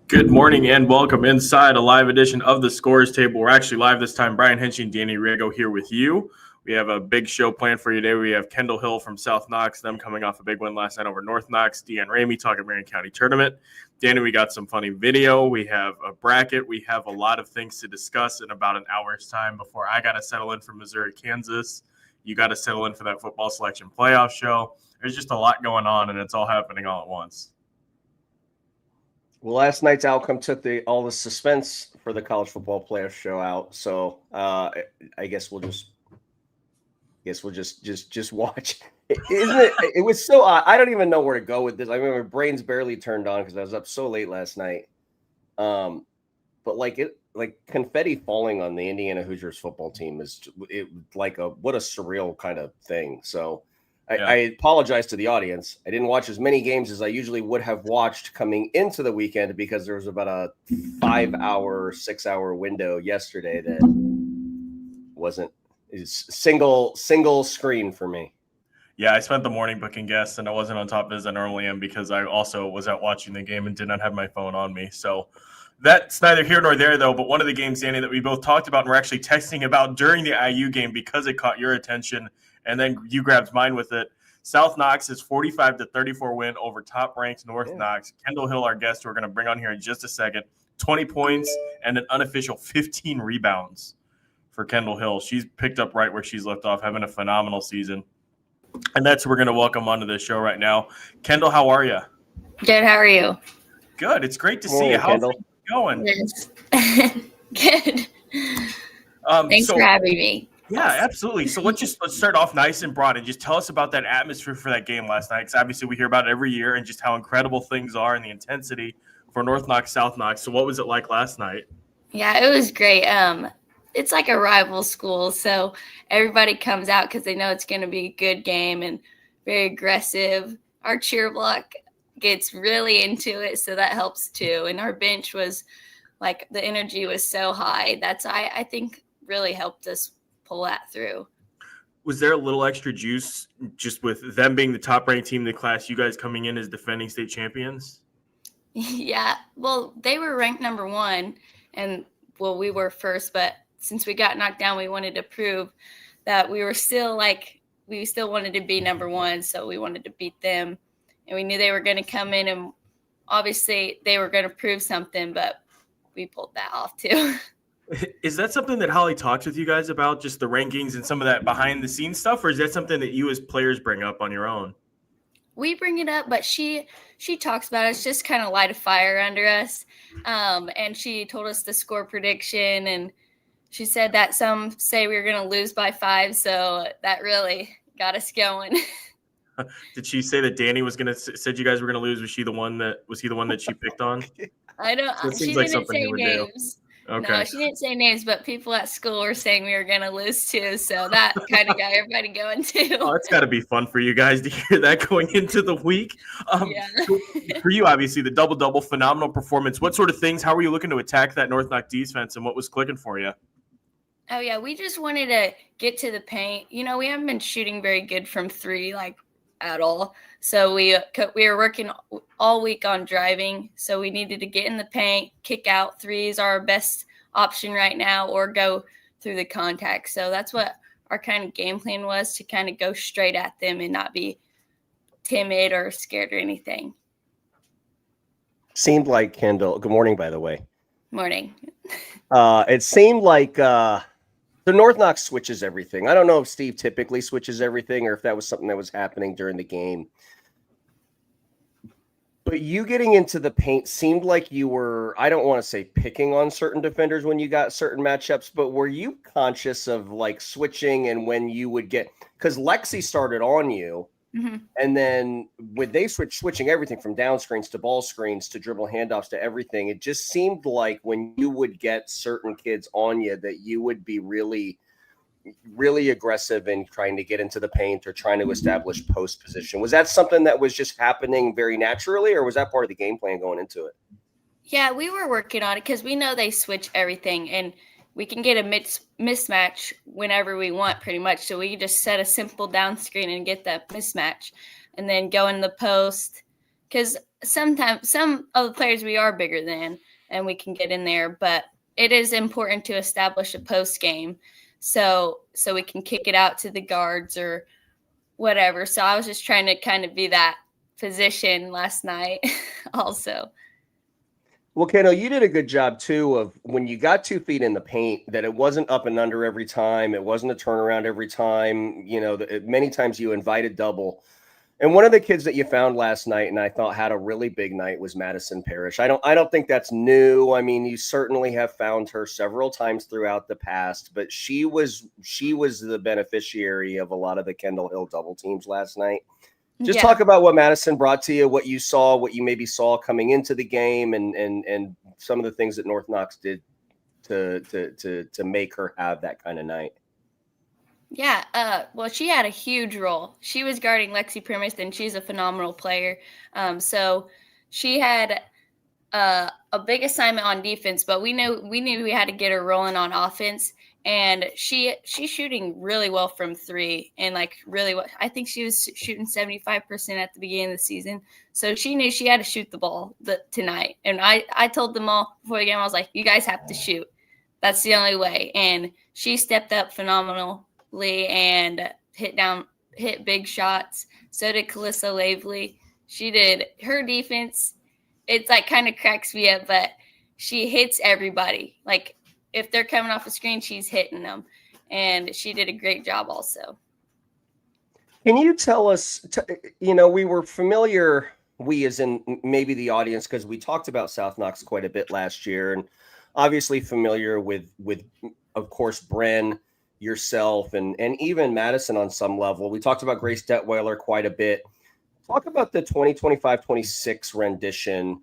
Good morning and welcome inside a live edition of the Scores Table. We're actually live this time. Brian Haenchen and Danny Riego here with you. We have a big show planned for you today. We have Kendal Hill from South Knox, them coming off a big win last night over North Knox. DeeAnn Ramey talking Marion County tournament. Danny, we got some funny video. We have a bracket. We have a lot of things to discuss in about an hour's time before I got to settle in for Missouri, Kansas. You got to settle in for that football selection playoff show. There's just a lot going on, and it's all happening all at once. Well, last night's outcome took all the suspense for the college football playoff show out. So I guess we'll just watch. Isn't it? It was so odd. I don't even know where to go with this. I mean, my brain's barely turned on because I was up so late last night. But like confetti falling on the Indiana Hoosiers football team is what a surreal kind of thing. So. I apologize to the audience. I didn't watch as many games as I usually would have watched coming into the weekend because there was about a 5-hour, 6-hour window yesterday that wasn't single screen for me. Yeah, I spent the morning booking guests, and I wasn't on top as I normally am because I also was out watching the game and did not have my phone on me. So that's neither here nor there, though. But one of the games, Danny, that we both talked about and we're actually texting about during the IU game because it caught your attention – and then you grabbed mine with it. South Knox is 45-34 win over top-ranked North Knox. Kendal Hill, our guest, who we're going to bring on here in just a second, 20 points and an unofficial 15 rebounds for Kendal Hill. She's picked up right where she's left off, having a phenomenal season. And that's who we're going to welcome onto this show right now. Kendal, how are you? Good. How are you? Good. It's great to see you. How's it going? Yes. Good. Thanks for having me. Yeah, absolutely. So let's start off nice and broad and just tell us about that atmosphere for that game last night. Because obviously we hear about it every year and just how incredible things are and the intensity for North Knox, South Knox. So what was it like last night? Yeah, it was great. It's like a rival school, so everybody comes out because they know it's going to be a good game and very aggressive. Our cheer block gets really into it, so that helps too. And our bench was like the energy was so high. That's I think really helped us pull that through. Was there a little extra juice just with them being the top-ranked team in the class, you guys coming in as defending state champions? Yeah, well, they were ranked number 1, and, well, we were first, but since we got knocked down, we wanted to prove that we still wanted to be number 1, so we wanted to beat them, and we knew they were going to come in, and obviously they were going to prove something, but we pulled that off too. Is that something that Holly talks with you guys about, just the rankings and some of that behind-the-scenes stuff, or is that something that you as players bring up on your own? We bring it up, but she talks about it. It's just kind of light a fire under us. And she told us the score prediction, and she said that some say we were going to lose by 5, so that really got us going. Did she say that Danny said you guys were going to lose? Was he the one that she picked on? I don't. So she like didn't say names. Okay. No, she didn't say names, but people at school were saying we were going to lose too. So that kind of got everybody going too. Oh, it's got to be fun for you guys to hear that going into the week. Yeah. For you, obviously, the double-double, phenomenal performance. What sort of things, how were you looking to attack that North Knox defense, and what was clicking for you? Oh, yeah, we just wanted to get to the paint. You know, we haven't been shooting very good from 3, at all. So we were working all week on driving. So we needed to get in the paint, kick out. 3 is our best option right now, or go through the contact. So that's what our kind of game plan was, to kind of go straight at them and not be timid or scared or anything. Seemed like Kendal. Good morning, by the way. Morning. It seemed like the North Knox switches everything. I don't know if Steve typically switches everything or if that was something that was happening during the game. But you getting into the paint seemed like you were, I don't want to say picking on certain defenders when you got certain matchups, but were you conscious of like switching and when you would get, because Lexi started on you, and then when they switching everything from down screens to ball screens to dribble handoffs to everything, it just seemed like when you would get certain kids on you that you would be really aggressive in trying to get into the paint or trying to establish post position. Was that something that was just happening very naturally, or was that part of the game plan going into it? Yeah, we were working on it because we know they switch everything and we can get a mismatch whenever we want pretty much. So we can just set a simple down screen and get that mismatch and then go in the post because sometimes some of the players we are bigger than and we can get in there, but it is important to establish a post game. So we can kick it out to the guards or whatever. So I was just trying to kind of be that position last night also. Well, Kendal, you did a good job too of when you got 2 feet in the paint, that it wasn't up and under every time. It wasn't a turnaround every time. You know, many times you invited double. And one of the kids that you found last night, and I thought had a really big night, was Madison Parrish. I don't think that's new. I mean, you certainly have found her several times throughout the past, but she was the beneficiary of a lot of the Kendal Hill double teams last night. Just talk about what Madison brought to you, what you saw, what you maybe saw coming into the game, and some of the things that North Knox did to make her have that kind of night. Yeah, well, she had a huge role. She was guarding Lexi Primus, and she's a phenomenal player. So she had a big assignment on defense, but we knew we had to get her rolling on offense. And she's shooting really well from 3, and like really well. I think she was shooting 75% at the beginning of the season. So she knew she had to shoot the ball tonight. And I told them all before the game, I was like, you guys have to shoot. That's the only way. And she stepped up phenomenally and hit big shots. So did Calissa Lavely. She did her defense. It's like kind of cracks me up, but she hits everybody. Like, if they're coming off a screen, she's hitting them. And she did a great job also. Can you tell us, we were familiar, we as in maybe the audience, because we talked about South Knox quite a bit last year, and obviously familiar with of course, Bren, yourself, and even Madison on some level. We talked about Grace Detweiler quite a bit. Talk about the 2025-26 rendition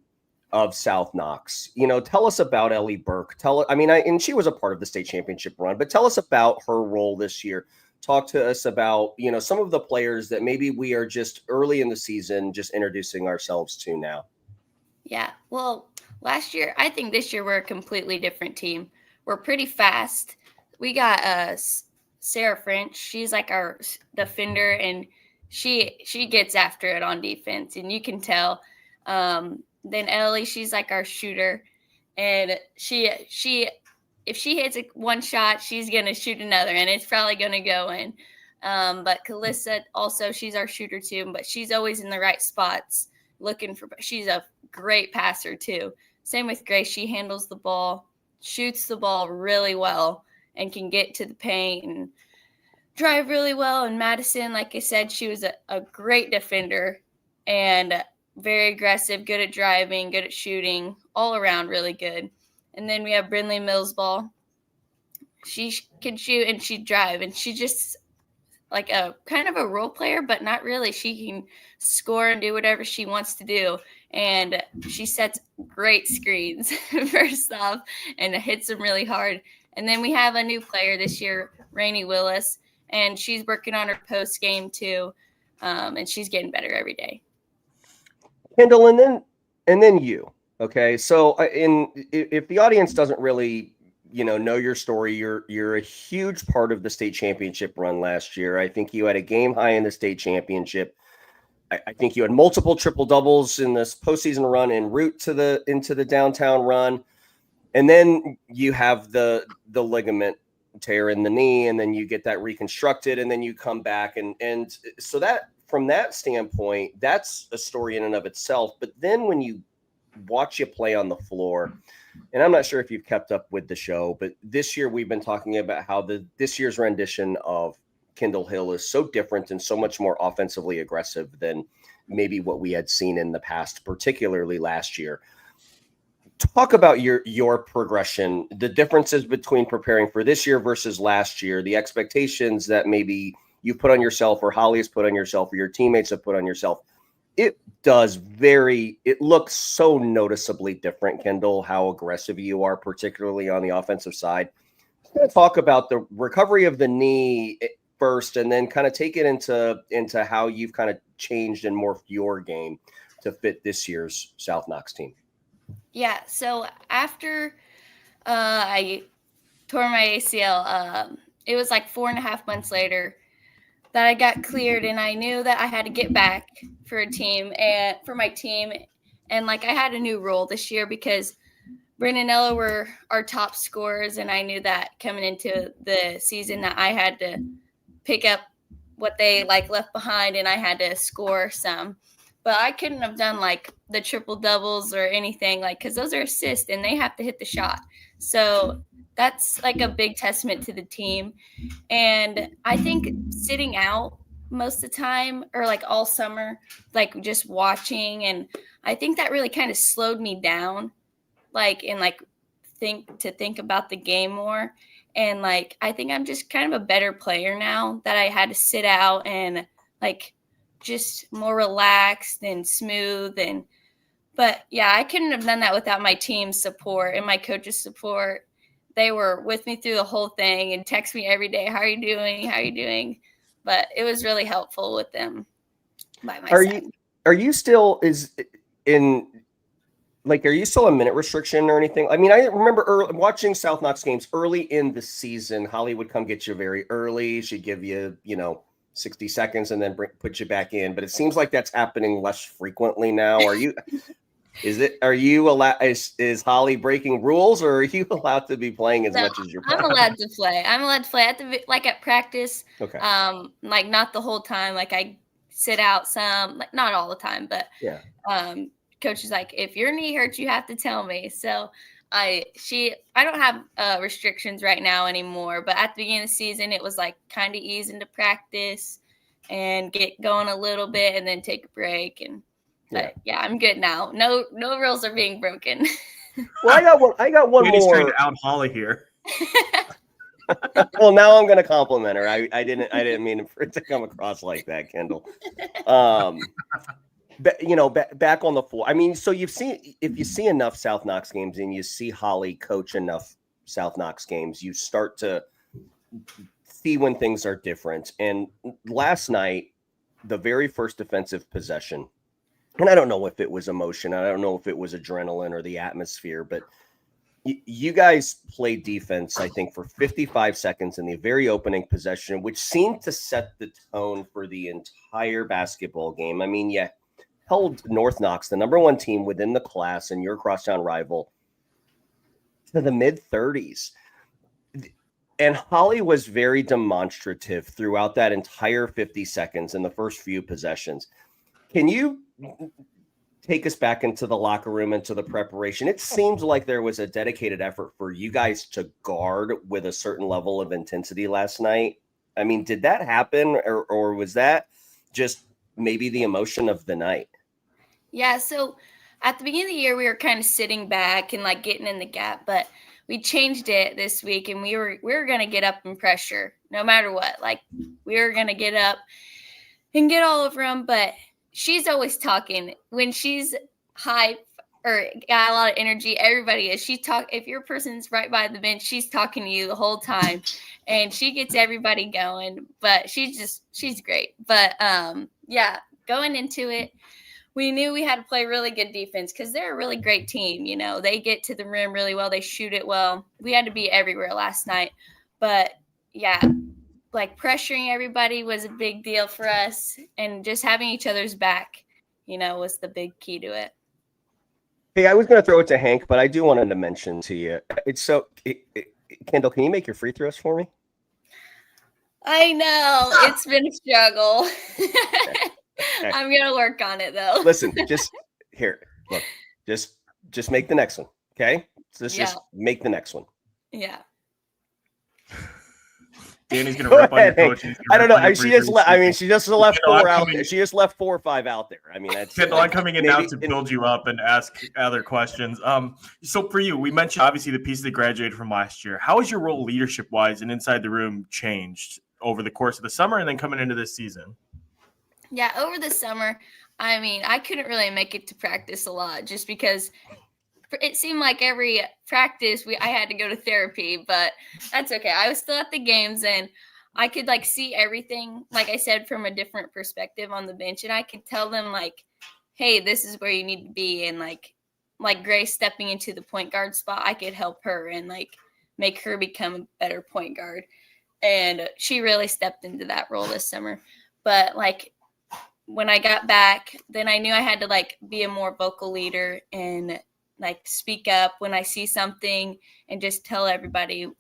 of South Knox. Tell us about Ellie Burke. And she was a part of the state championship run, but tell us about her role this year. Talk to us about, some of the players that maybe we are just early in the season, just introducing ourselves to now. Yeah. Well, last year, I think this year we're a completely different team. We're pretty fast. We got Sarah French. She's like our defender, and she gets after it on defense, and you can tell. Then Ellie, she's like our shooter, and she if she hits one shot, she's gonna shoot another, and it's probably gonna go in. But Calissa also, she's our shooter too, but she's always in the right spots looking for. She's a great passer too. Same with Grace. She handles the ball, shoots the ball really well, and can get to the paint and drive really well. And Madison, like I said, she was a great defender and very aggressive, good at driving, good at shooting, all around really good. And then we have Brindley Millsball. She can shoot and she drive, and she's just like a kind of a role player, but not really. She can score and do whatever she wants to do. And she sets great screens, first off, and hits them really hard. And then we have a new player this year, Rainey Willis, and she's working on her post game too, and she's getting better every day. Kendal, and then you. Okay, so if the audience doesn't really, know your story, you're a huge part of the state championship run last year. I think you had a game high in the state championship. I think you had multiple triple doubles in this postseason run en route into the downtown run, and then you have the ligament tear in the knee, and then you get that reconstructed, and then you come back, and so that from that standpoint, that's a story in and of itself. But then when you watch you play on the floor, and I'm not sure if you've kept up with the show, but this year we've been talking about how this year's rendition of Kendal Hill is so different and so much more offensively aggressive than maybe what we had seen in the past, particularly last year. Talk about your progression, the differences between preparing for this year versus last year, the expectations that maybe you put on yourself or Holly has put on yourself or your teammates have put on yourself. It looks so noticeably different, Kendal, how aggressive you are, particularly on the offensive side. I'm going to talk about the recovery of the knee first, and then kind of take it into how you've kind of changed and morphed your game to fit this year's South Knox team. Yeah, so after I tore my ACL, it was like 4.5 months later that I got cleared, and I knew that I had to get back for my team. And like I had a new role this year because Brandon and Ella were our top scorers, and I knew that coming into the season that I had to pick up what they like left behind, and I had to score some. But I couldn't have done like the triple doubles or anything, like, because those are assists and they have to hit the shot. So that's like a big testament to the team. And I think sitting out most of the time, or like all summer, like just watching, and I think that really kind of slowed me down, like, and like think about the game more. And like I think I'm just kind of a better player now that I had to sit out and like just more relaxed and smooth. But yeah, I couldn't have done that without my team's support and my coach's support. They were with me through the whole thing and text me every day, how are you doing? But it was really helpful with them by my side. Are you still are you still a minute restriction or anything? I mean, I remember watching South Knox games early in the season. Holly would come get you very early. She'd give you, 60 seconds and then put you back in. But it seems like that's happening less frequently now. Is Holly breaking rules, or are you allowed to be playing as much as you're playing? I'm allowed to play. At practice. Okay. Like not the whole time. Like I sit out some, like not all the time, but yeah. Coach is like, if your knee hurts, you have to tell me. So I don't have restrictions right now anymore, but at the beginning of the season, it was like kind of ease into practice and get going a little bit and then take a break. But I'm good now. No rules are being broken. Well, I got one Katie's more. trying to out Holly here. Well, now I'm going to compliment her. I didn't mean for it to come across like that, Kendal. Back on the floor. I mean, so if you see enough South Knox games and you see Holly coach enough South Knox games, you start to see when things are different. And last night, the very first defensive possession, and I don't know if it was emotion, I don't know if it was adrenaline or the atmosphere, but you guys played defense, I think, for 55 seconds in the very opening possession, which seemed to set the tone for the entire basketball game. I mean, held North Knox, the number one team within the class and your crosstown rival, to the mid-30s. And Holly was very demonstrative throughout that entire 50 seconds in the first few possessions. Can you take us back into the locker room, into the preparation? It seems like there was a dedicated effort for you guys to guard with a certain level of intensity last night. I mean, did that happen, or was that just maybe the emotion of the night? Yeah, so at the beginning of the year, we were kind of sitting back and like getting in the gap, but we changed it this week, and we were going to get up and pressure no matter what. Like we were going to get up and get all over them, but she's always talking. When she's hype or got a lot of energy, everybody is. If your person's right by the bench, she's talking to you the whole time, and she gets everybody going. But she's great. But going into it, we knew we had to play really good defense because they're a really great team. They get to the rim really well. They shoot it well. We had to be everywhere last night. But like pressuring everybody was a big deal for us, and just having each other's back, was the big key to it. Hey, I was going to throw it to Hank, but I do want to mention to you, Kendal, can you make your free throws for me? I know it's been a struggle. Okay. I'm going to work on it though. Listen, just make the next one. Okay. So let's just make the next one. Yeah. Danny's gonna rip on your coach. I don't know. She just left 4 out there. She just left 4 or 5 out there. I mean, that's Kendall, I'm coming in now to build you up and ask other questions. So for you, we mentioned obviously the pieces that graduated from last year. How has your role leadership wise and inside the room changed over the course of the summer and then coming into this season? Yeah, over the summer, I mean, I couldn't really make it to practice a lot just because it seemed like every practice I had to go to therapy, but that's okay. I was still at the games and I could like see everything, like I said, from a different perspective on the bench. And I could tell them like, hey, this is where you need to be. And like Grace stepping into the point guard spot, I could help her and like make her become a better point guard. And she really stepped into that role this summer. But like when I got back, then I knew I had to like be a more vocal leader and like speak up when I see something and just tell everybody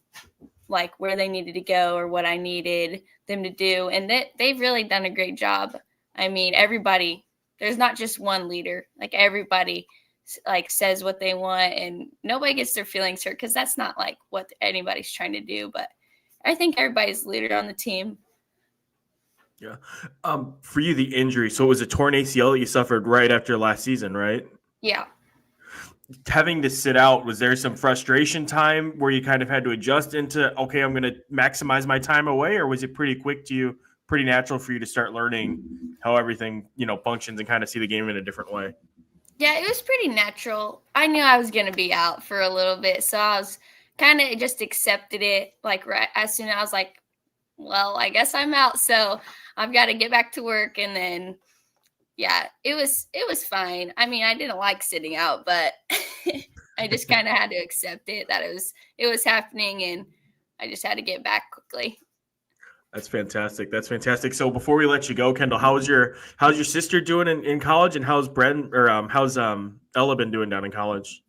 like where they needed to go or what I needed them to do. And they've really done a great job. I mean, everybody, there's not just one leader, like everybody like says what they want and nobody gets their feelings hurt because that's not like what anybody's trying to do. But I think everybody's leader on the team. Yeah. For you, the injury. So it was a torn ACL that you suffered right after last season, right? Yeah. Having to sit out, was there some frustration time where you kind of had to adjust into, okay, I'm going to maximize my time away, or was it pretty quick to you, pretty natural for you to start learning how everything, functions and kind of see the game in a different way? Yeah, it was pretty natural. I knew I was going to be out for a little bit, so I was kind of just accepted it. Like right as soon as I was like, well, I guess I'm out, so I've got to get back to work, and then yeah, it was fine. I mean, I didn't like sitting out, but I just kind of had to accept it that it was happening, and I just had to get back quickly. That's fantastic. That's fantastic. So before we let you go, Kendall, how's your sister doing in college, and how's how's Ella been doing down in college?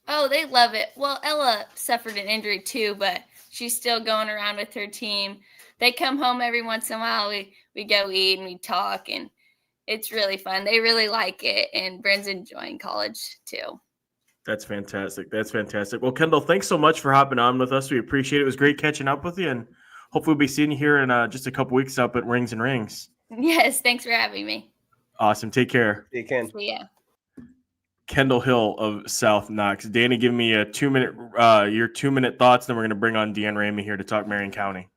Oh, they love it. Well, Ella suffered an injury too, but she's still going around with her team. They come home every once in a while. We go eat and we talk, and it's really fun. They really like it, and Bryn's enjoying college too. That's fantastic. That's fantastic. Well, Kendall, thanks so much for hopping on with us. We appreciate it. It was great catching up with you, and hopefully we'll be seeing you here in just a couple weeks up at Rings and Rings. Yes, thanks for having me. Awesome. Take care. You can. Yeah. Kendal Hill of South Knox. Danny, give me a 2-minute your 2-minute thoughts, then we're going to bring on DeeAnn Ramey here to talk Marion County.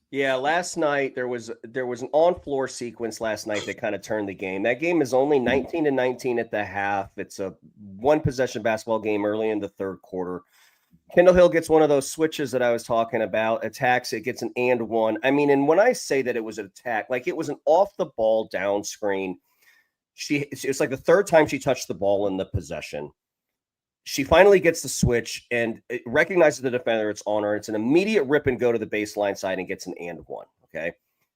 Yeah, last night there was an on-floor sequence last night that kind of turned the game. That game is only 19-19 at the half. It's a one-possession basketball game early in the third quarter. Kendal Hill gets one of those switches that I was talking about, attacks it, gets an and one. I mean, and when I say that it was an attack, like it was an off-the-ball down screen. It's like the third time she touched the ball in the possession. She finally gets the switch and it recognizes the defender. It's on her. It's an immediate rip and go to the baseline side and gets an and one. Okay.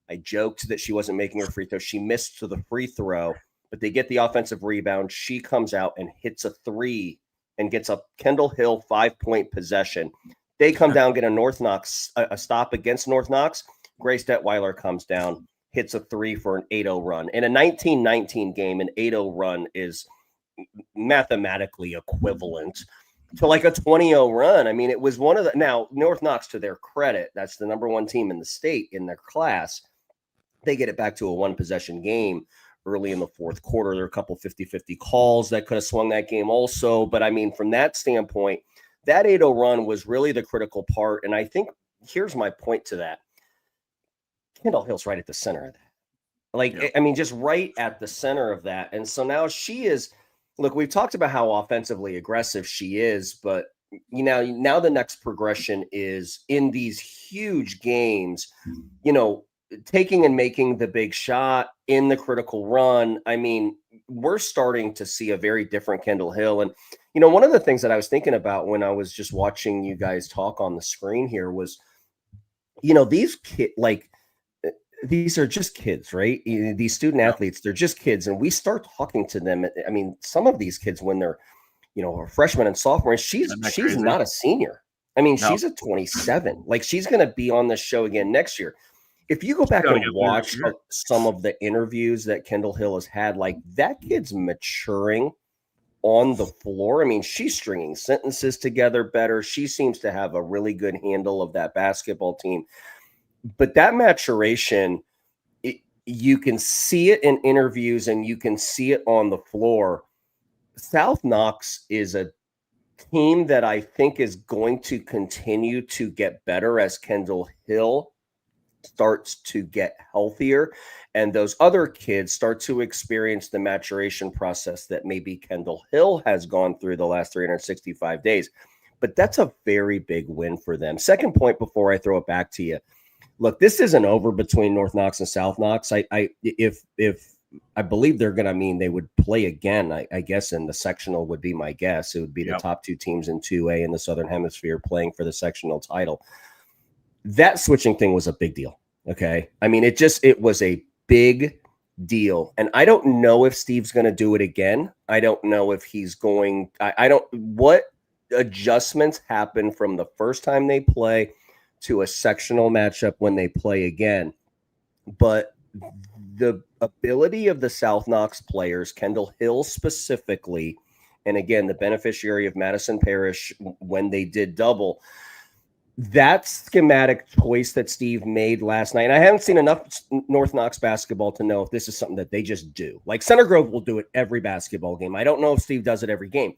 I joked that she wasn't making her free throw. She missed to the free throw, but they get the offensive rebound. She comes out and hits a three and gets a Kendal Hill 5-point possession. They come down, get a stop against North Knox. Grace Detweiler comes down, hits a three for an 8-0 run. In a 19-19 game, an 8-0 run is mathematically equivalent to like a 20-0 run. I mean, it was one of the, now North Knox, to their credit, that's the number one team in the state in their class. They get it back to a one possession game early in the fourth quarter. There are a couple 50-50 calls that could have swung that game also. But I mean, from that standpoint, that 8-0 run was really the critical part. And I think here's my point to that. Kendal Hill's right at the center of that. Like, yeah. I mean, just right at the center of that. And so now she is, look, we've talked about how offensively aggressive she is, but now the next progression is in these huge games, taking and making the big shot in the critical run. I mean, we're starting to see a very different Kendal Hill. And, one of the things that I was thinking about when I was just watching you guys talk on the screen here was, these kids, like, these are just kids, right? These student athletes, they're just kids. And we start talking to them. I mean, some of these kids, when they're, freshmen and sophomore, she's not a senior. I mean, she's a 27. Like, she's going to be on this show again next year. If you go back and watch some of the interviews that Kendal Hill has had, like, that kid's maturing on the floor. I mean, she's stringing sentences together better. She seems to have a really good handle of that basketball team. But that maturation, you can see it in interviews and you can see it on the floor. South Knox is a team that I think is going to continue to get better as Kendal Hill starts to get healthier and those other kids start to experience the maturation process that maybe Kendal Hill has gone through the last 365 days. But that's a very big win for them. Second point before I throw it back to you. Look, this isn't over between North Knox and South Knox. If I believe they're going to they would play again, I guess, in the sectional would be my guess. It would be the top two teams in 2A in the Southern Hemisphere playing for the sectional title. That switching thing was a big deal. Okay. I mean, it was a big deal. And I don't know if Steve's going to do it again. I don't know if he's going, what adjustments happen from the first time they play to a sectional matchup when they play again. But the ability of the South Knox players, Kendal Hill specifically, and again, the beneficiary of Madison Parish when they did double, that schematic choice that Steve made last night, and I haven't seen enough North Knox basketball to know if this is something that they just do. Like Center Grove will do it every basketball game. I don't know if Steve does it every game,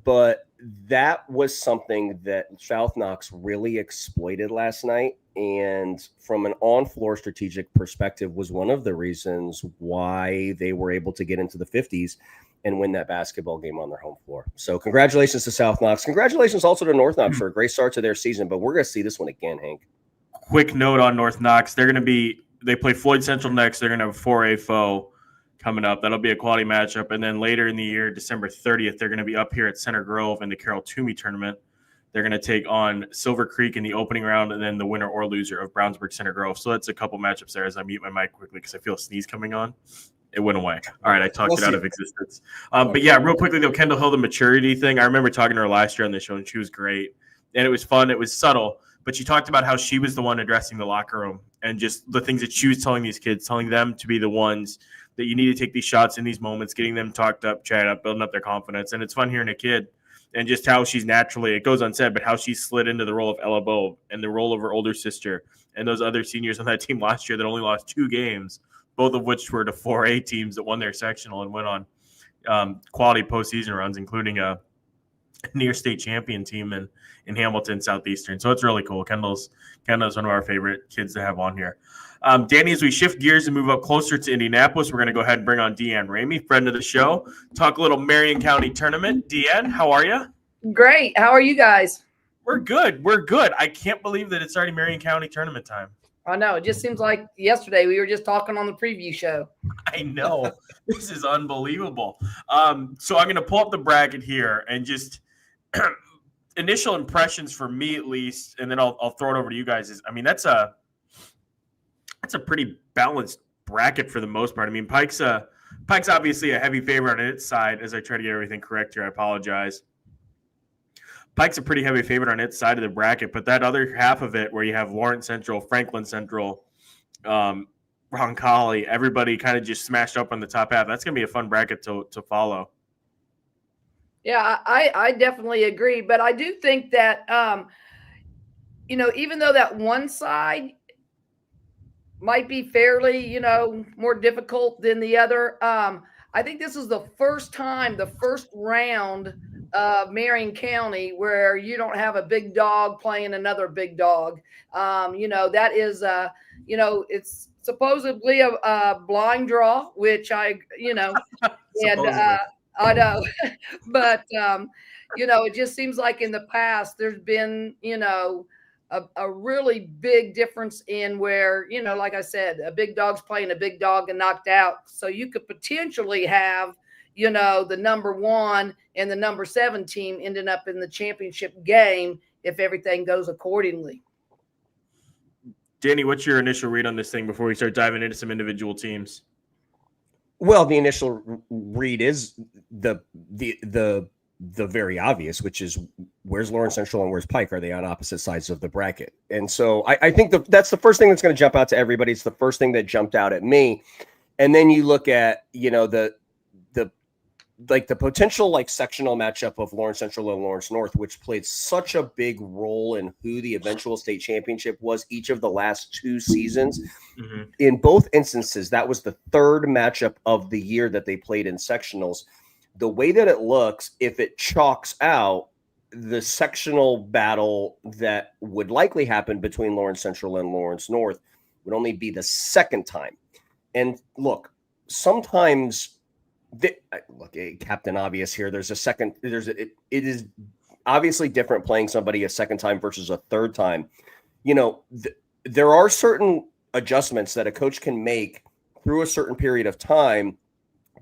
but that was something that South Knox really exploited last night. And from an on-floor strategic perspective was one of the reasons why they were able to get into the 50s and win that basketball game on their home floor. So congratulations to South Knox. Congratulations also to North Knox for a great start to their season, but we're going to see this one again, Hank. Quick note on North Knox. They play Floyd Central next. They're going to have a 4A foe coming up. That'll be a quality matchup. And then later in the year, December 30th, they're going to be up here at Center Grove in the Carroll Toomey tournament. They're going to take on Silver Creek in the opening round and then the winner or loser of Brownsburg Center Grove. So that's a couple matchups there as I mute my mic quickly because I feel a sneeze coming on. It went away. All right, I talked it out of existence. But yeah, real quickly though, Kendal Hill, the maturity thing. I remember talking to her last year on the show, and she was great. And it was fun. It was subtle. But she talked about how she was the one addressing the locker room and just the things that she was telling these kids, telling them to be the ones that you need to take these shots in these moments, getting them talked up, chatted up, building up their confidence. And it's fun hearing a kid and just how she's naturally, it goes unsaid, but how she slid into the role of Ella Bowe and the role of her older sister and those other seniors on that team last year that only lost 2 games, both of which were to 4A teams that won their sectional and went on quality postseason runs, including a near state champion team in Hamilton Southeastern. So it's really cool. Kendall's one of our favorite kids to have on here. Danny, as we shift gears and move up closer to Indianapolis, we're going to go ahead and bring on DeeAnn Ramey, friend of the show, talk a little Marion County tournament. DeeAnn, how are you? Great. How are you guys? We're good. I can't believe that it's already Marion County tournament time. I know. It just seems like yesterday we were just talking on the preview show. I know. This is unbelievable. So I'm going to pull up the bracket here and just initial impressions for me at least, and then I'll throw it over to you guys. That's a pretty balanced bracket for the most part. I mean, Pike's obviously a heavy favorite on its side. As I try to get everything correct here, I apologize. Pike's a pretty heavy favorite on its side of the bracket, but that other half of it where you have Lawrence Central, Franklin Central, Roncalli, everybody kind of just smashed up on the top half. That's going to be a fun bracket to follow. Yeah, I definitely agree. But I do think that, even though that one side might be fairly, more difficult than the other, I think this is the first round of Marion County where you don't have a big dog playing another big dog. That is, it's supposedly a blind draw, which I know, but, it just seems like in the past there's been, a really big difference in where, like I said, a big dog's playing a big dog and knocked out. So you could potentially have, the number 1 and the number 7 team ending up in the championship game if everything goes accordingly. Danny, what's your initial read on this thing before we start diving into some individual teams? Well, the initial read is the very obvious, which is where's Lawrence Central and where's Pike? Are they on opposite sides of the bracket? And so I think that's the first thing that's going to jump out to everybody. It's the first thing that jumped out at me. And then you look at, like the potential like sectional matchup of Lawrence Central and Lawrence North, which played such a big role in who the eventual state championship was each of the last 2 seasons. Mm-hmm. In both instances, that was the third matchup of the year that they played in sectionals. The way that it looks, if it chalks out, the sectional battle that would likely happen between Lawrence Central and Lawrence North would only be the second time. And look, sometimes Captain Obvious here. It is obviously different playing somebody a second time versus a third time. You know, there are certain adjustments that a coach can make through a certain period of time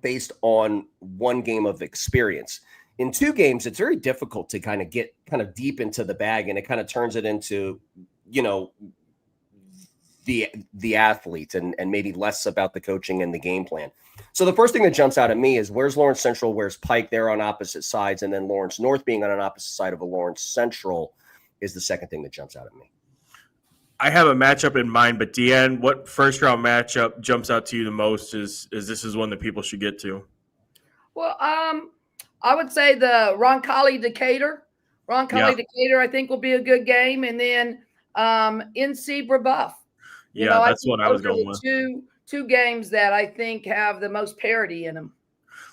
based on one game of experience. In 2 games, it's very difficult to kind of get kind of deep into the bag, and it kind of turns it into, you know, the athlete and maybe less about the coaching and the game plan. So the first thing that jumps out at me is where's Lawrence Central, where's Pike? They're on opposite sides, and then Lawrence North being on an opposite side of a Lawrence Central is the second thing that jumps out at me. I have a matchup in mind, but DeeAnn, what first round matchup jumps out to you the most is this is one that people should get to? Well, I would say the Roncalli Decatur. Decatur, I think, will be a good game, and then NC Brebeuf. That's what I was going with. Two games that I think have the most parity in them.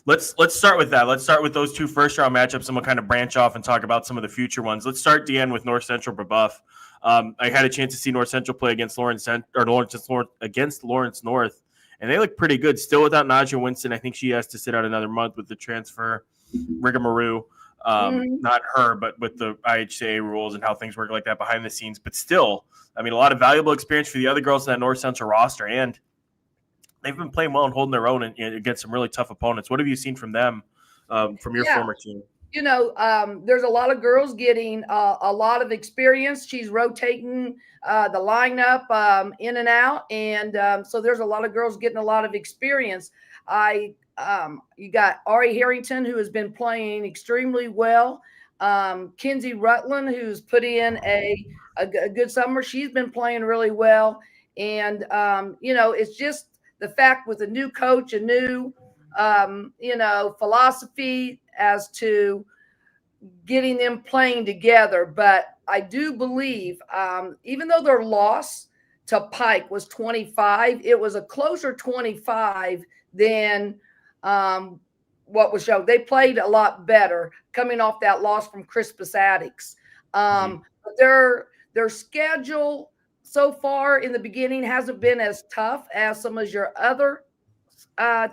Let's start with that. Let's start with those 2 first round matchups, and we'll kind of branch off and talk about some of the future ones. Let's start, DeeAnn, with North Central Brebeuf. I had a chance to see North Central play against Lawrence North, and they look pretty good. Still without Naja Winston. I think she has to sit out another month with the transfer rigmarole. Not her, but with the IHSAA rules and how things work like that behind the scenes. But still, I mean, a lot of valuable experience for the other girls in that North Central roster, and they've been playing well and holding their own against some really tough opponents. What have you seen from them, from your former team? You know, there's a lot of girls getting a lot of experience. She's rotating the lineup in and out, and so there's a lot of girls getting a lot of experience. You got Ari Harrington, who has been playing extremely well. Kinsey Rutland, who's put in a good summer. She's been playing really well. And, you know, it's just the fact with a new coach, a new, you know, philosophy as to getting them playing together. But I do believe, even though their loss to Pike was 25, it was a closer 25 than what was shown. They played a lot better coming off that loss from Crispus Attucks. But their schedule so far in the beginning hasn't been as tough as some of your other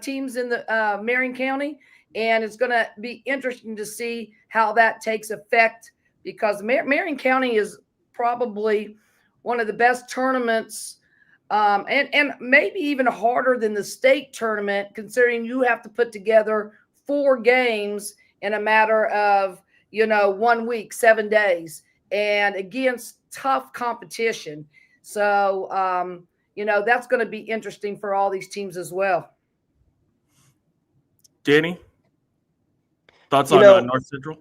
teams in the Marion County. And it's going to be interesting to see how that takes effect, because Marion County is probably one of the best tournaments, and maybe even harder than the state tournament, considering you have to put together 4 games in a matter of, you know, 1 week, 7 days, and against tough competition. So, you know, that's going to be interesting for all these teams as well. Danny, thoughts on North Central?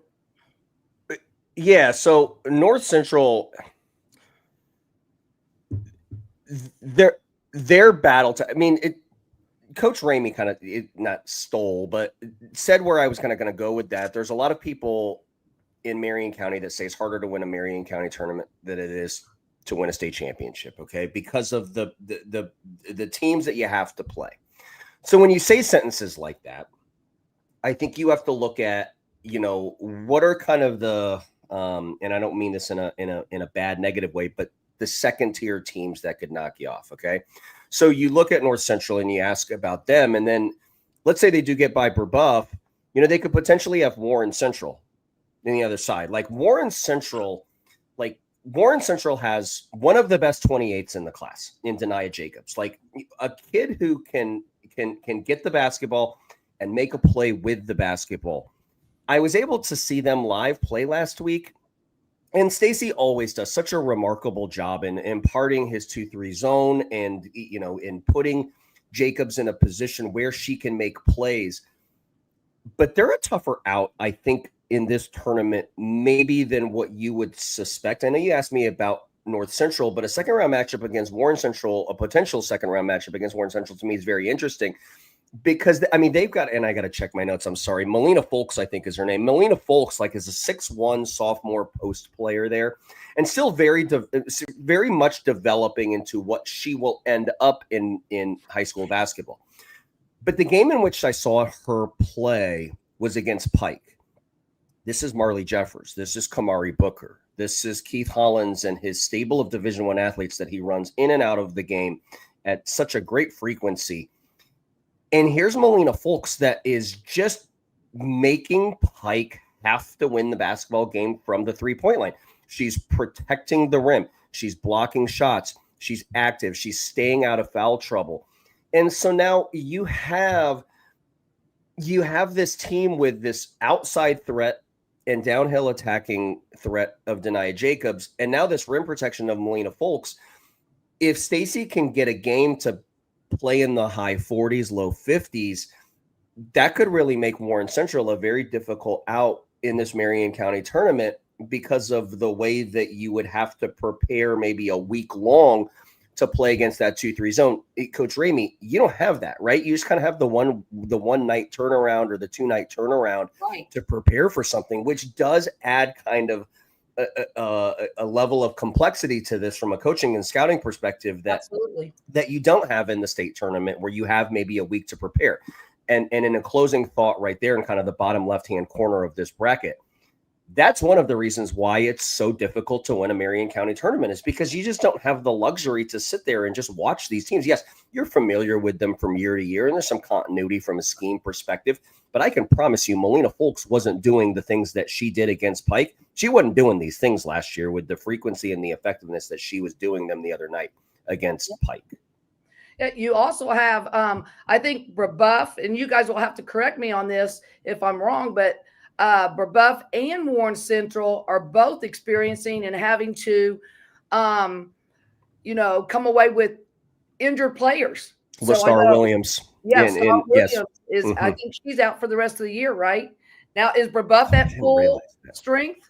Yeah, so North Central, their battle. Coach Ramey kind of not stole, but said where I was kind of going to go with that. There's a lot of people in Marion County that say it's harder to win a Marion County tournament than it is to win a state championship. Okay, because of the teams that you have to play. So when you say sentences like that, I think you have to look at, you know, what are kind of the and I don't mean this in a bad negative way, but the second tier teams that could knock you off. Okay. So you look at North Central and you ask about them, and then let's say they do get by Brebeuf, you know, they could potentially have Warren Central on the other side. Like Warren Central has one of the best 28s in the class in Denia Jacobs, like a kid who can get the basketball and make a play with the basketball. I was able to see them live play last week, and Stacy always does such a remarkable job in imparting his 2-3 zone and, you know, in putting Jacobs in a position where she can make plays. But they're a tougher out, I think, in this tournament, maybe than what you would suspect. I know you asked me about North Central, but a second round matchup against Warren Central, a potential second round matchup against Warren Central, to me is very interesting. because I mean they've got, and I got to check my notes. I'm sorry, Melina Folks, I think is her name. Melina Folks, like, is a 6'1" sophomore post player there, and still very much developing into what she will end up in high school basketball. But the game in which I saw her play was against Pike. This is Marley Jeffers. This is Kamari Booker. This is Keith Hollins and his stable of Division I athletes that he runs in and out of the game at such a great frequency. And here's Melina Folks that is just making Pike have to win the basketball game from the three-point line. She's protecting the rim. She's blocking shots. She's active. She's staying out of foul trouble. And so now you have this team with this outside threat and downhill attacking threat of Denia Jacobs, and now this rim protection of Melina Folks. If Stacy can get a game to play in the high 40s, low 50s, that could really make Warren Central a very difficult out in this Marion County tournament because of the way that you would have to prepare maybe a week long to play against that 2-3 zone. Coach Ramey, you don't have that, right? You just kind of have the one night turnaround or the 2-night turnaround to prepare for something, which does add kind of a level of complexity to this from a coaching and scouting perspective that you don't have in the state tournament, where you have maybe a week to prepare. And in a closing thought right there in kind of the bottom left-hand corner of this bracket, that's one of the reasons why it's so difficult to win a Marion County tournament, is because you just don't have the luxury to sit there and just watch these teams. Yes, you're familiar with them from year to year, and there's some continuity from a scheme perspective, but I can promise you Melina Folks wasn't doing the things that she did against Pike. She wasn't doing these things last year with the frequency and the effectiveness that she was doing them the other night against Pike. You also have, I think, Brebeuf, and you guys will have to correct me on this if I'm wrong, but Brebeuf and Warren Central are both experiencing and having to, come away with injured players. LaStar Williams. Yes, Williams is. Mm-hmm. I think she's out for the rest of the year, right? Now, is Brebeuf at full strength?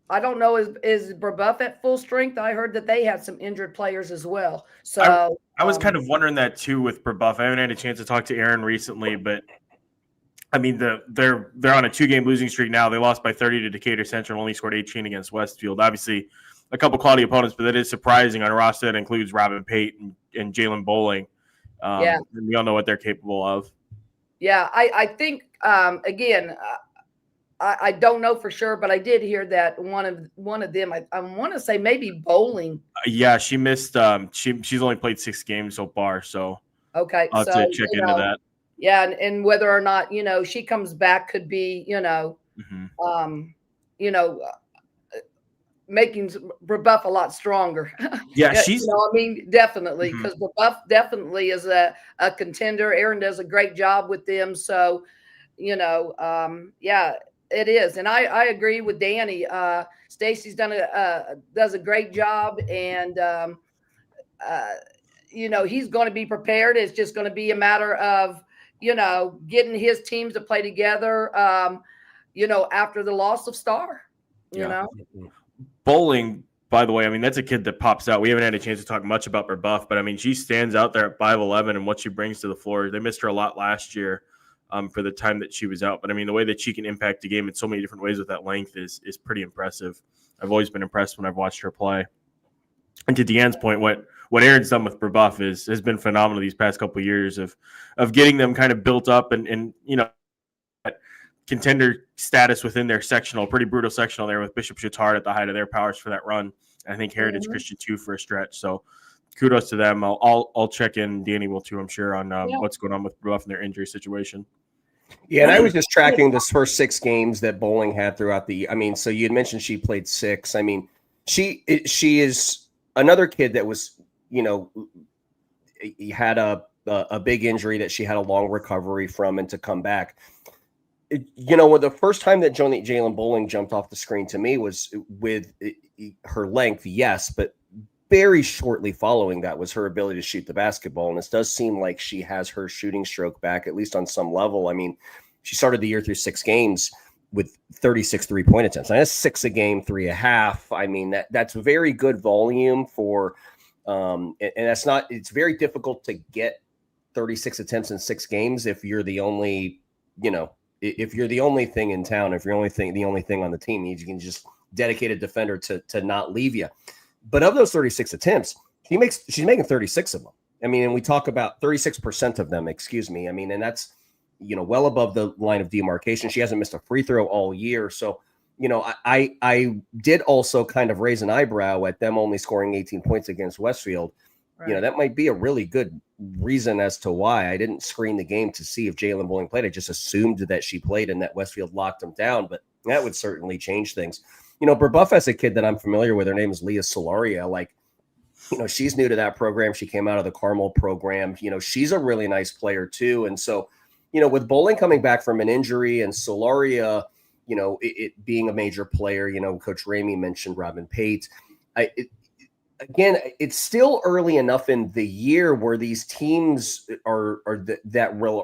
I don't know. Is Brebeuf at full strength? I heard that they had some injured players as well. So I was kind of wondering that too with Brebeuf. I haven't had a chance to talk to Aaron recently, but I mean, they're on a 2-game losing streak now. They lost by 30 to Decatur Central, only scored 18 against Westfield. Obviously, a couple quality opponents, but that is surprising on a roster that includes Robin Pate and Jalen Bowling. And we all know what they're capable of. Yeah, I think, again, I don't know for sure, but I did hear that one of them, I want to say maybe Bowling. Yeah, she missed. She's only played 6 games so far, so okay, I'll have to check into that. Yeah, and whether or not she comes back could be making Brebeuf a lot stronger. Yeah, she's. Definitely, because Brebeuf definitely is a contender. Aaron does a great job with them, so yeah. It is, and I agree with Danny. Stacy's does a great job, and he's going to be prepared. It's just going to be a matter of getting his teams to play together. After the loss of Star, Bowling. By the way, I mean, that's a kid that pops out. We haven't had a chance to talk much about Brebeuf, but I mean, she stands out there at 5'11" and what she brings to the floor. They missed her a lot last year. For the time that she was out. But I mean, the way that she can impact the game in so many different ways with that length is pretty impressive. I've always been impressed when I've watched her play. And to DeeAnn's point, what Aaron's done with Brebeuf has been phenomenal these past couple of years of getting them kind of built up and contender status within their sectional, pretty brutal sectional there with Bishop Chittard at the height of their powers for that run. And I think Heritage Christian too for a stretch. So kudos to them. I'll check in. Danny will too, I'm sure, on what's going on with Brebeuf and their injury situation. Yeah, and I was just tracking this first 6 games that Bowling had throughout the. I mean, so you had mentioned she played 6. I mean, she is another kid that was, had a big injury that she had a long recovery from, and to come back. The first time that Jalen Bowling jumped off the screen to me was with her length, yes, but very shortly following that was her ability to shoot the basketball. And it does seem like she has her shooting stroke back, at least on some level. I mean, she started the year through 6 games with 36 3-point attempts. And that's 6 a game, 3 a half. I mean, that's very good volume for, and that's not, it's very difficult to get 36 attempts in 6 games if you're the only, if you're the only thing in town, if you're the only thing on the team, you can just dedicate a defender to not leave you. But of those 36 attempts, she's making 36 of them. I mean, and we talk about 36% of them, excuse me. I mean, and that's, well above the line of demarcation. She hasn't missed a free throw all year. So, I did also kind of raise an eyebrow at them only scoring 18 points against Westfield. Right. That might be a really good reason as to why I didn't screen the game to see if Jalen Bowling played. I just assumed that she played and that Westfield locked them down, but that would certainly change things. Brebeuf has a kid that I'm familiar with. Her name is Leah Solaria. Like, she's new to that program. She came out of the Carmel program. She's a really nice player too. And so, with Bowling coming back from an injury and Solaria, it being a major player, Coach Ramey mentioned Robin Pate. Again, it's still early enough in the year where these teams are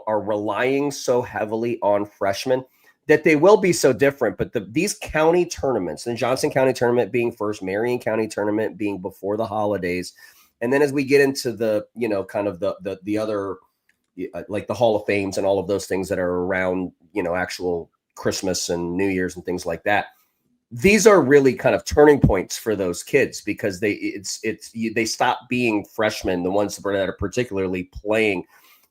relying so heavily on freshmen that they will be so different. But these county tournaments, the Johnson County tournament being first, Marion County tournament being before the holidays, and then as we get into the kind of the other, like the Hall of Fames and all of those things that are around actual Christmas and New Year's and things like that. These are really kind of turning points for those kids because they stop being freshmen, the ones that are particularly playing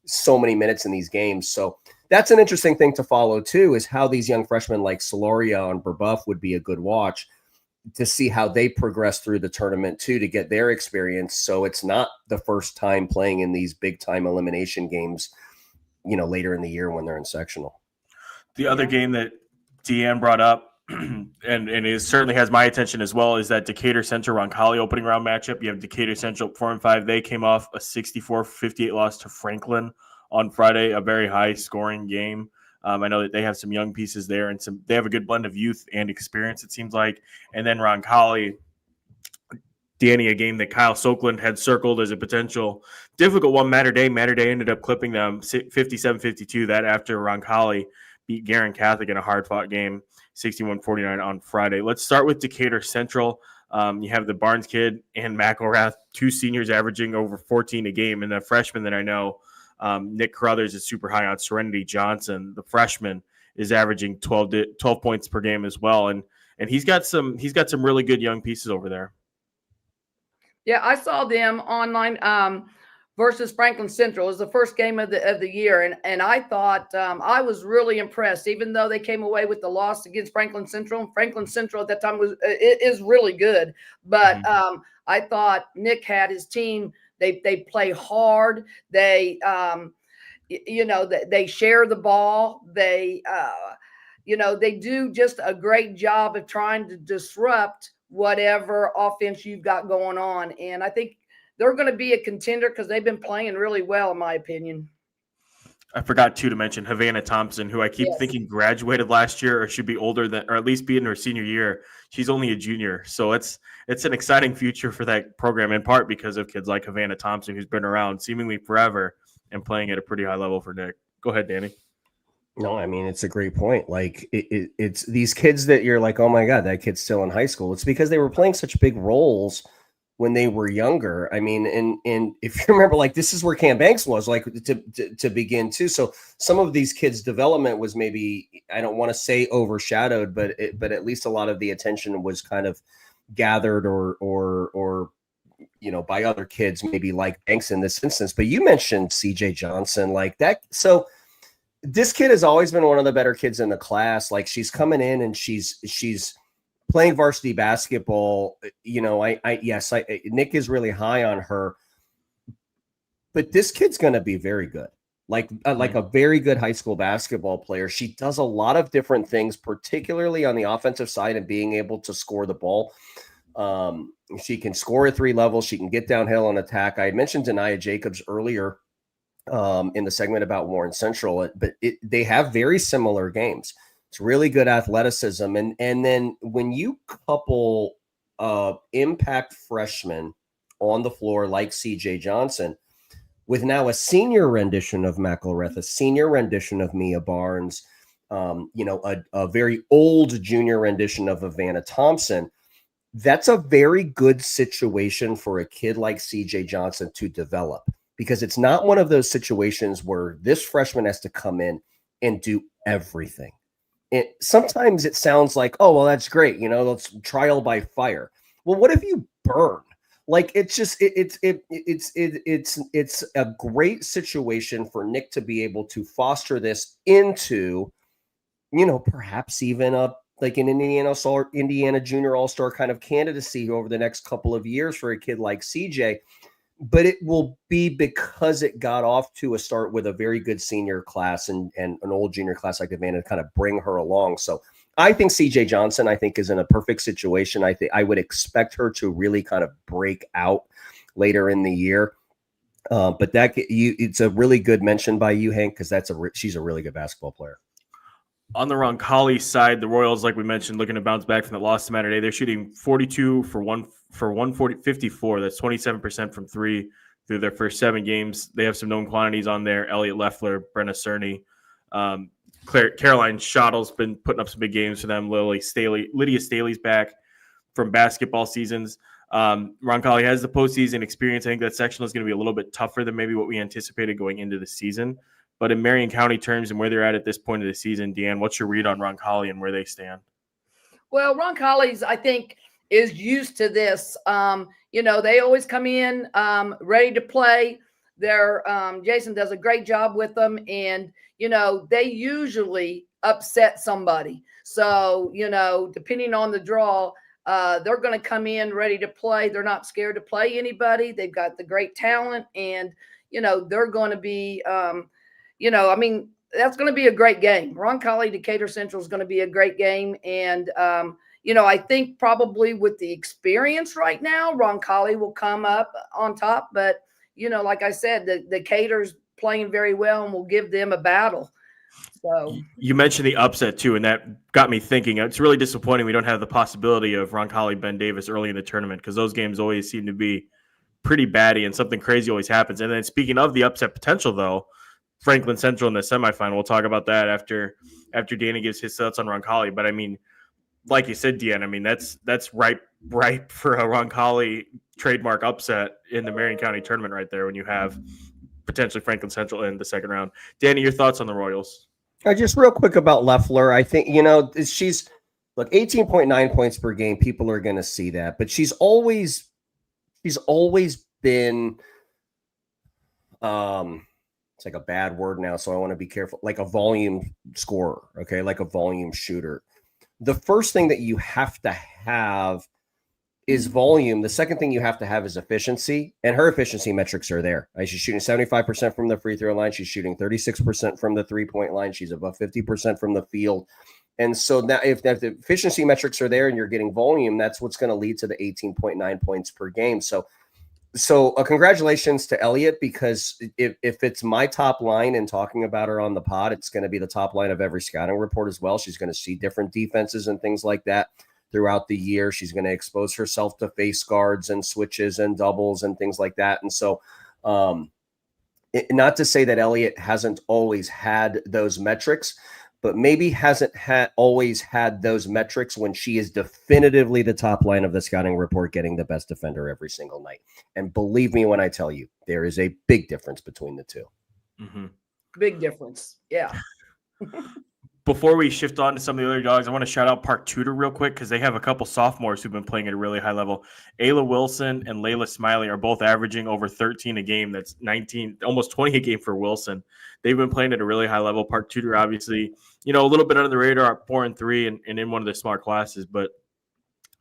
so many minutes in these games. So that's an interesting thing to follow too, is how these young freshmen like Solaria and Brebeuf would be a good watch to see how they progress through the tournament too, to get their experience. So it's not the first time playing in these big time elimination games, later in the year when they're in sectional. The other game that DeeAnn brought up, and it certainly has my attention as well, is that Decatur Central Roncalli opening round matchup. You have Decatur Central 4-5. They came off a 64-58 loss to Franklin on Friday, a very high scoring game. I know that they have some young pieces there, and they have a good blend of youth and experience, it seems like. And then Roncalli, Danny, a game that Kyle Soakland had circled as a potential difficult one. Mater Day ended up clipping them 57-52. That after Roncalli beat Guerin Catholic in a hard-fought game, 61-49 on Friday. Let's start with Decatur Central. You have the Barnes kid and McElrath, 2 seniors averaging over 14 a game, and the freshman that I know, Nick Carruthers, is super high on. Serenity Johnson, the freshman, is averaging 12 points per game as well, and he's got some really good young pieces over there. Yeah, I saw them online versus Franklin Central. It was the first game of the year, and I thought I was really impressed, even though they came away with the loss against Franklin Central. Franklin Central at that time is really good, but I thought Nick had his team. They play hard. They they share the ball. They they do just a great job of trying to disrupt whatever offense you've got going on, and I think they're going to be a contender because they've been playing really well, in my opinion. I forgot to mention Havana Thompson, who I keep thinking graduated last year or should be older than, or at least be in her senior year. She's only a junior. So it's an exciting future for that program, in part because of kids like Havana Thompson, who's been around seemingly forever and playing at a pretty high level for Nick. Go ahead, Danny. No, I mean, it's a great point. Like it's these kids that you're like, oh my God, that kid's still in high school. It's because they were playing such big roles when they were younger. I mean, and if you remember, like, this is where Cam Banks was, like, to begin too. So some of these kids' development was maybe, I don't want to say overshadowed, but at least a lot of the attention was kind of gathered or by other kids, maybe like Banks in this instance. But you mentioned CJ Johnson, like that. So this kid has always been one of the better kids in the class. Like, she's coming in and she's playing varsity basketball. Nick is really high on her, but this kid's going to be very good. Like a very good high school basketball player. She does a lot of different things, particularly on the offensive side and being able to score the ball. She can score at 3 levels. She can get downhill and attack. I had mentioned Denia Jacobs earlier in the segment about Warren Central, but they have very similar games. It's really good athleticism. And then when you couple impact freshmen on the floor like CJ Johnson with now a senior rendition of McElrath, a senior rendition of Mia Barnes, a very old junior rendition of Havana Thompson, that's a very good situation for a kid like CJ Johnson to develop, because it's not one of those situations where this freshman has to come in and do everything. Sometimes it sounds like, oh, well, that's great. Let's trial by fire. Well, what if you burn? Like, it's just, it's a great situation for Nick to be able to foster this into, perhaps even an Indiana Junior All-Star kind of candidacy over the next couple of years for a kid like CJ. But it will be because it got off to a start with a very good senior class and an old junior class like Devane to kind of bring her along. So I think CJ Johnson, is in a perfect situation. I would expect her to really kind of break out later in the year. But it's a really good mention by you, Hank, because she's a really good basketball player. On the Roncalli side, the Royals, like we mentioned, looking to bounce back from the loss to Saturday. They're shooting 42 for 154. That's 27% from three through their first 7 games. They have some known quantities on there: Elliot Leffler, Brenna Cerny, Caroline Schottle's been putting up some big games for them. Lydia Staley's back from basketball seasons. Roncalli has the postseason experience. I think that sectional is going to be a little bit tougher than maybe what we anticipated going into the season. But in Marion County terms and where they're at this point of the season, DeeAnn, what's your read on Roncalli and where they stand? Well, Roncalli's, I think, is used to this. They always come in ready to play. Jason does a great job with them, and they usually upset somebody. So depending on the draw, they're going to come in ready to play. They're not scared to play anybody. They've got the great talent, and they're going to be that's going to be a great game. Roncalli Decatur Central is going to be a great game. And, I think probably with the experience right now, Roncalli will come up on top. But, like I said, the Decatur's playing very well and will give them a battle. So you mentioned the upset too, and that got me thinking. It's really disappointing we don't have the possibility of Roncalli Ben Davis early in the tournament, because those games always seem to be pretty batty and something crazy always happens. And then speaking of the upset potential, though, Franklin Central in the semifinal. We'll talk about that after Danny gives his thoughts on Roncalli. But like you said, DeeAnn, that's ripe for a Roncalli trademark upset in the Marion County tournament right there when you have potentially Franklin Central in the second round. Danny, your thoughts on the Royals? Just real quick about Leffler. I think, she's 18.9 points per game. People are going to see that, but she's always been, it's like a bad word now, so I want to be careful, like a volume scorer, okay, like a volume shooter. The first thing that you have to have is volume. The second thing you have to have is efficiency, and her efficiency metrics are there. She's shooting 75% from the free throw line. She's shooting 36% from the 3-point line. She's above 50% from the field. And so now if the efficiency metrics are there and you're getting volume, that's what's going to lead to the 18.9 points per game. So congratulations to Elliot, because if it's my top line and talking about her on the pod, it's going to be the top line of every scouting report as well. She's going to see different defenses and things like that throughout the year. She's going to expose herself to face guards and switches and doubles and things like that. And so not to say that Elliot hasn't always had those metrics, but maybe hasn't always had those metrics when she is definitively the top line of the scouting report, getting the best defender every single night. And believe me when I tell you, there is a big difference between the two. Mm-hmm. Big difference. Yeah. Before we shift on to some of the other dogs, I want to shout out Park Tudor real quick, because they have a couple sophomores who've been playing at a really high level. Ayla Wilson and Layla Smiley are both averaging over 13 a game. That's 19, almost 20 a game for Wilson. They've been playing at a really high level. Park Tudor, obviously, a little bit under the radar at 4-3 and in one of the smart classes, but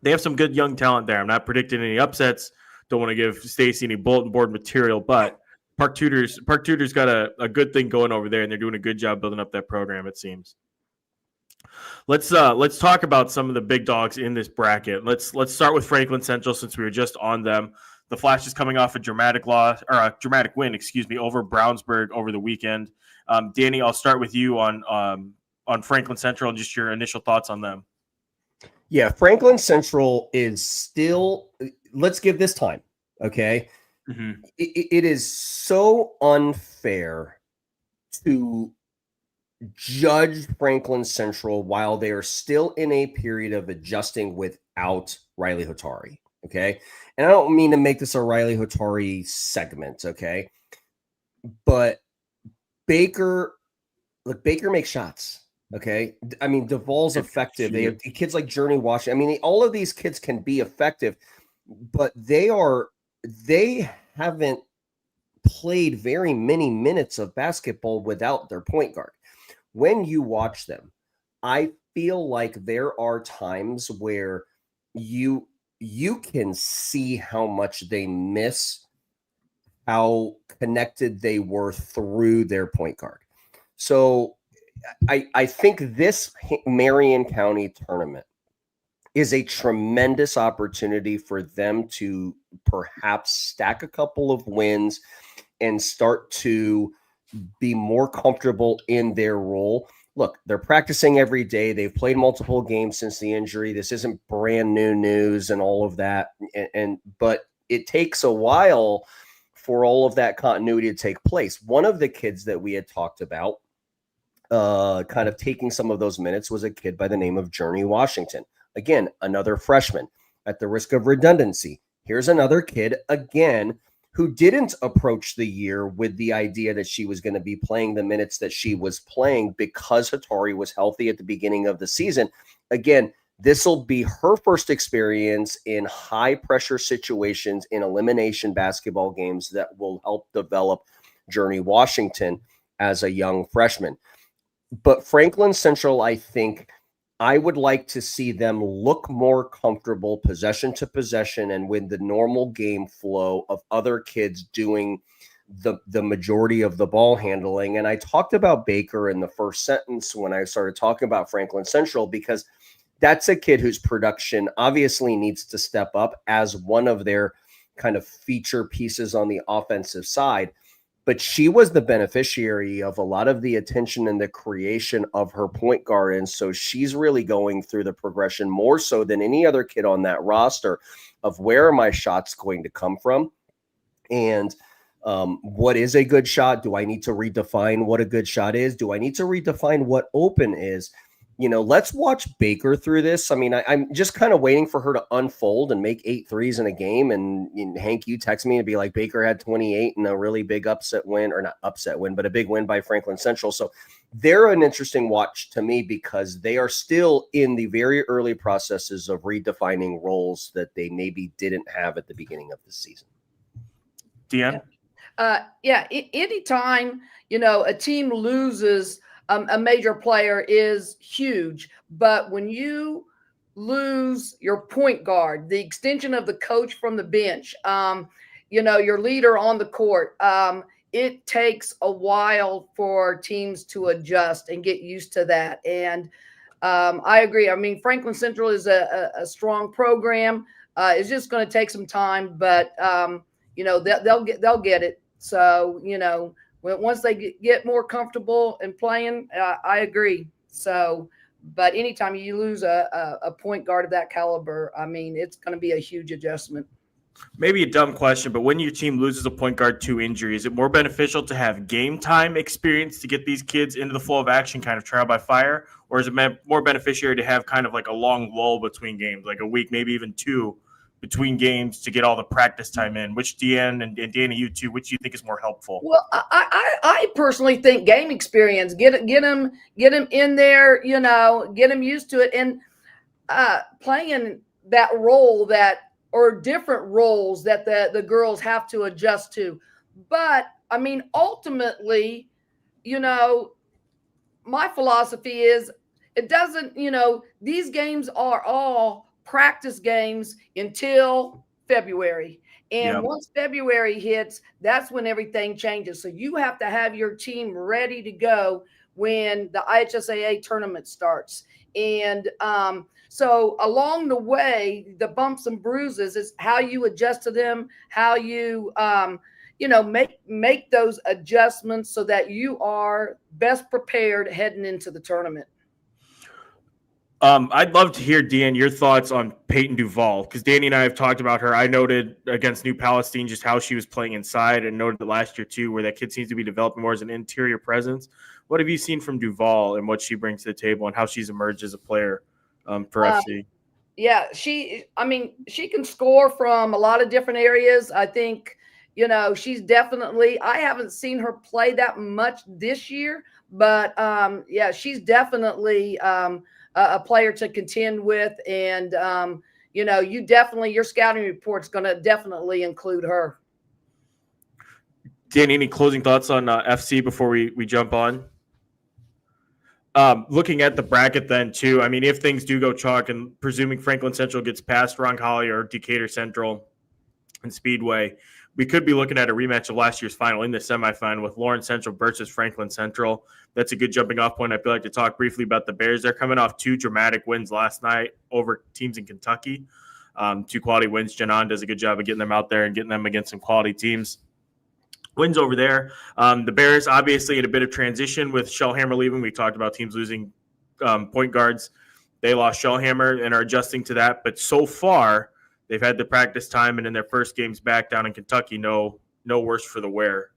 they have some good young talent there. I'm not predicting any upsets. Don't want to give Stacy any bulletin board material, but Park Tudor's got a good thing going over there, and they're doing a good job building up that program, it seems. Let's talk about some of the big dogs in this bracket. Let's start with Franklin Central, since we were just on them. The Flash is coming off a dramatic win, over Brownsburg over the weekend. Danny, I'll start with you on Franklin Central and just your initial thoughts on them. Yeah, Franklin Central is still, let's give this time, okay? Mm-hmm. It is so unfair to judge Franklin Central while they are still in a period of adjusting without Riley Hotari, okay? And I don't mean to make this a Riley Hotari segment, okay? But Baker makes shots. Okay. I mean, Duvall's effective. They have kids like Journey Washington. I mean, all of these kids can be effective, but they haven't played very many minutes of basketball without their point guard. When you watch them, I feel like there are times where you can see how much they miss how connected they were through their point guard. So I think this Marion County tournament is a tremendous opportunity for them to perhaps stack a couple of wins and start to be more comfortable in their role. Look, they're practicing every day. They've played multiple games since the injury. This isn't brand new news and all of that. But it takes a while for all of that continuity to take place. One of the kids that we had talked about kind of taking some of those minutes was a kid by the name of Journey Washington. Again, another freshman. At the risk of redundancy, here's another kid, again, who didn't approach the year with the idea that she was going to be playing the minutes that she was playing because Hattori was healthy at the beginning of the season. Again, this will be her first experience in high-pressure situations in elimination basketball games that will help develop Journey Washington as a young freshman. But Franklin Central, I think, I would like to see them look more comfortable possession to possession and with the normal game flow of other kids doing the majority of the ball handling. And I talked about Baker in the first sentence when I started talking about Franklin Central, because that's a kid whose production obviously needs to step up as one of their kind of feature pieces on the offensive side. But she was the beneficiary of a lot of the attention and the creation of her point guard. And so she's really going through the progression more so than any other kid on that roster of where are my shots going to come from? And what is a good shot? Do I need to redefine what a good shot is? Do I need to redefine what open is? You know, let's watch Baker through this. I mean, I'm just kind of waiting for her to unfold and make 8 threes in a game. And Hank, you text me and be like, Baker had 28 in a really big upset win, or not upset win, but a big win by Franklin Central. So they're an interesting watch to me because they are still in the very early processes of redefining roles that they maybe didn't have at the beginning of the season. DeeAnn? Anytime, a team loses a major player is huge. But when you lose your point guard, the extension of the coach from the bench, your leader on the court, it takes a while for teams to adjust and get used to that. And I agree. I mean, Franklin Central is a strong program. It's just going to take some time, but they'll get it. So, once they get more comfortable in playing, I agree. So, but anytime you lose a point guard of that caliber, I mean, it's going to be a huge adjustment. Maybe a dumb question, but when your team loses a point guard to injury, is it more beneficial to have game time experience to get these kids into the flow of action, kind of trial by fire? Or is it more beneficiary to have kind of like a long lull between games, like a week, maybe even 2 between games to get all the practice time in? Which DeeAnn and Danny, you too, which do you think is more helpful? Well, I personally think game experience, get them in there, get them used to it, and playing that role or different roles that the girls have to adjust to. But I mean, ultimately, my philosophy is it doesn't, these games are all practice games until February. And once February hits, that's when everything changes. So you have to have your team ready to go when the IHSAA tournament starts. And so along the way, the bumps and bruises is how you adjust to them, how you, make those adjustments so that you are best prepared heading into the tournament. I'd love to hear, DeeAnn, your thoughts on Peyton Duval, because Danny and I have talked about her. I noted against New Palestine just how she was playing inside, and noted it last year too, where that kid seems to be developing more as an interior presence. What have you seen from Duval and what she brings to the table and how she's emerged as a player for FC? Yeah, she can score from a lot of different areas. I think, she's definitely, I haven't seen her play that much this year, but yeah, she's definitely a player to contend with. And, your scouting report's going to definitely include her. Danny, any closing thoughts on FC before we jump on? Looking at the bracket then too, I mean, if things do go chalk and presuming Franklin Central gets past Roncalli or Decatur Central and Speedway, we could be looking at a rematch of last year's final in the semifinal with Lawrence Central versus Franklin Central. That's a good jumping off point. I feel like to talk briefly about the Bears. They're coming off 2 dramatic wins last night over teams in Kentucky. 2 quality wins. DeeAnn does a good job of getting them out there and getting them against some quality teams. Wins over there. The Bears obviously in a bit of transition with Shellhammer leaving. We talked about teams losing point guards. They lost Shellhammer and are adjusting to that. But so far, they've had the practice time, and in their first games back down in Kentucky, no worse for the wear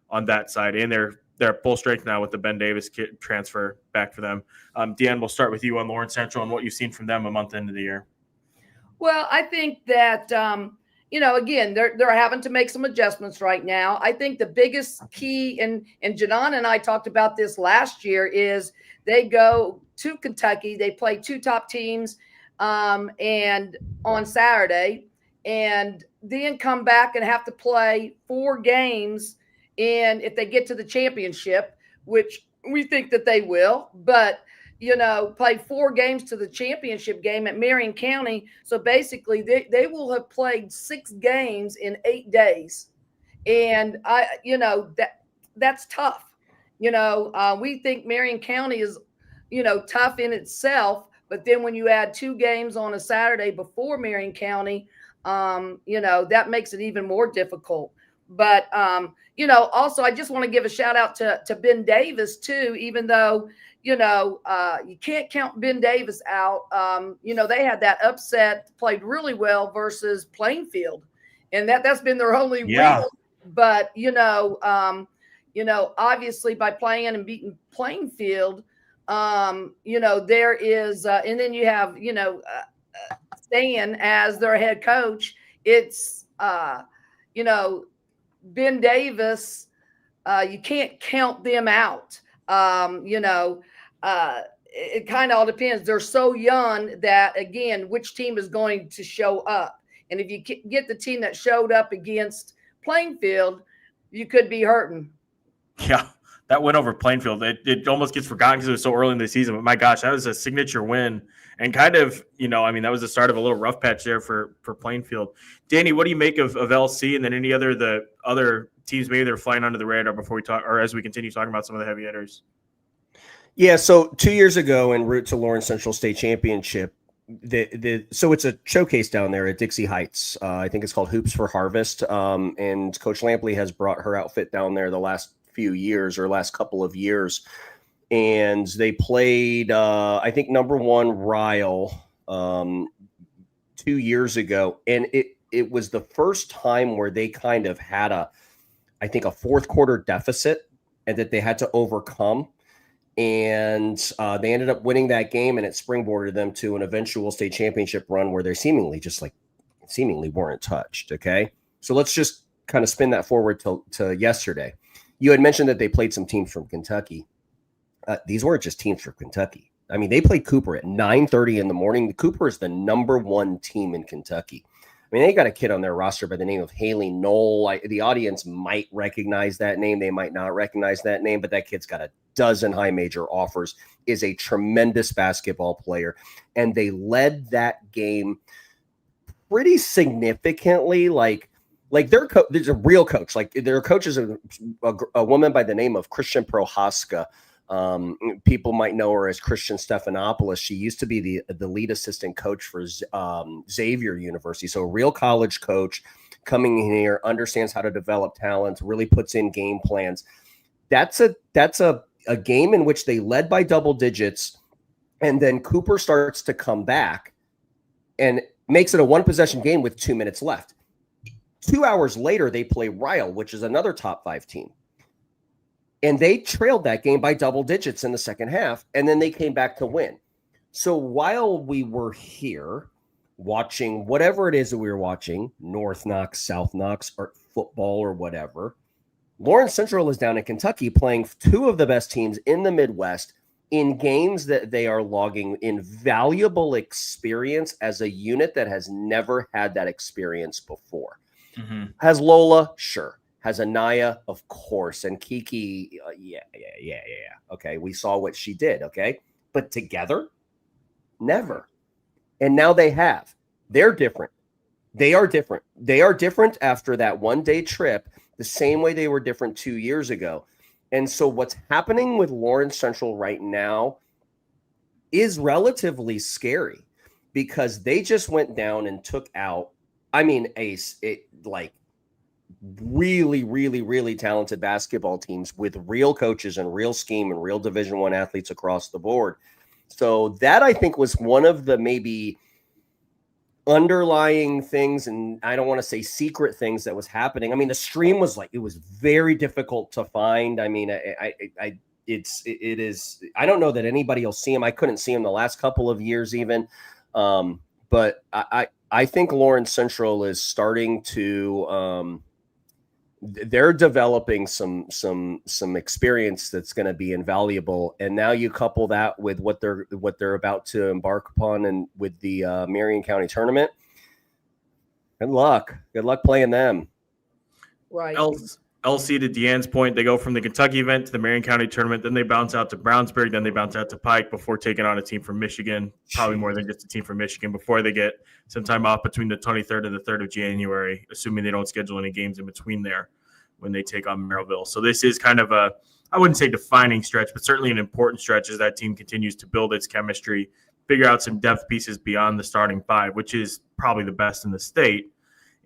on that side. And they're at full strength now with the Ben Davis transfer back for them. DeeAnn, we'll start with you on Lawrence Central and what you've seen from them a month into the year. Well, I think that again, they're having to make some adjustments right now. I think the biggest key, and Janan and I talked about this last year, is they go to Kentucky. They play 2 top teams and on Saturday, and then come back and have to play 4 games. And if they get to the championship, which we think that they will, but play 4 games to the championship game at Marion County. So basically they will have played 6 games in 8 days. And that's tough. We think Marion County is, tough in itself, but then when you add 2 games on a Saturday before Marion County, that makes it even more difficult. But, also I just want to give a shout out to Ben Davis too, even though, you can't count Ben Davis out. They had that upset, played really well versus Plainfield, and that's been their only win. But, obviously by playing and beating Plainfield, there is, and then you have, Stan as their head coach. It's, Ben Davis, you can't count them out. It kind of all depends. They're so young that, again, which team is going to show up. And if you get the team that showed up against Plainfield, you could be hurting. Yeah, that win over Plainfield, it almost gets forgotten because it was so early in the season. But my gosh, that was a signature win. And kind of, that was the start of a little rough patch there for Plainfield. Danny, what do you make of LC and then any the other teams maybe they're flying under the radar before we talk, or as we continue talking about some of the heavy hitters? Yeah, so 2 years ago en route to Lawrence Central State Championship, so it's a showcase down there at Dixie Heights. I think it's called Hoops for Harvest. And Coach Lampley has brought her outfit down there the last few years or last couple of years. And they played, I think, number 1 Ryle 2 years ago. And it was the first time where they kind of had a 4th quarter deficit and that they had to overcome. And they ended up winning that game, and it springboarded them to an eventual state championship run where they seemingly weren't touched. Okay. So let's just kind of spin that forward to yesterday. You had mentioned that they played some teams from Kentucky. These weren't just teams from Kentucky. I mean, they played Cooper at 9:30 in the morning. Cooper is the number 1 team in Kentucky. I mean, they got a kid on their roster by the name of Haley Knoll. The audience might recognize that name. They might not recognize that name, but that kid's got a dozen high major offers, is a tremendous basketball player. And they led that game pretty significantly. There's a real coach. Their coach is a woman by the name of Christian Prohaska. People might know her as Christian Stephanopoulos. She used to be the lead assistant coach for Xavier University. So a real college coach coming in here, understands how to develop talent, really puts in game plans. That's a game in which they led by double digits, and then Cooper starts to come back and makes it a 1-possession game with 2 minutes left. 2 hours later, they play Ryle, which is another top 5 team. And they trailed that game by double digits in the second half, and then they came back to win. So while we were here, watching whatever it is that we were watching, North Knox, South Knox, or football or whatever. Lawrence Central is down in Kentucky playing two of the best teams in the Midwest in games that they are logging invaluable experience as a unit that has never had that experience before. Mm-hmm. Has Lola? Sure. Has Anaya? Of course. And Kiki? Yeah. Okay, we saw what she did, okay? But together? Never. And now they have. They're different. They are different. They are different after that one-day trip, the same way they were different 2 years ago. And so what's happening with Lawrence Central right now is relatively scary because they just went down and took out, really, really, really talented basketball teams with real coaches and real scheme and real Division I athletes across the board. So that, I think, was one of the maybe underlying things, and I don't want to say secret things that was happening. I mean, the stream was it was very difficult to find. I mean, it is. I don't know that anybody will see him. I couldn't see him the last couple of years even, but I think Lawrence Central is starting to. They're developing some experience that's going to be invaluable, and now you couple that with what they're about to embark upon, and with the Marion County tournament. Good luck playing them. Right. LC, to DeeAnn's point, they go from the Kentucky event to the Marion County tournament, then they bounce out to Brownsburg, then they bounce out to Pike before taking on a team from Michigan, probably more than just a team from Michigan, before they get some time off between the 23rd and the 3rd of January, assuming they don't schedule any games in between there when they take on Merrillville. So this is kind of a, I wouldn't say defining stretch, but certainly an important stretch as that team continues to build its chemistry, figure out some depth pieces beyond the starting five, which is probably the best in the state,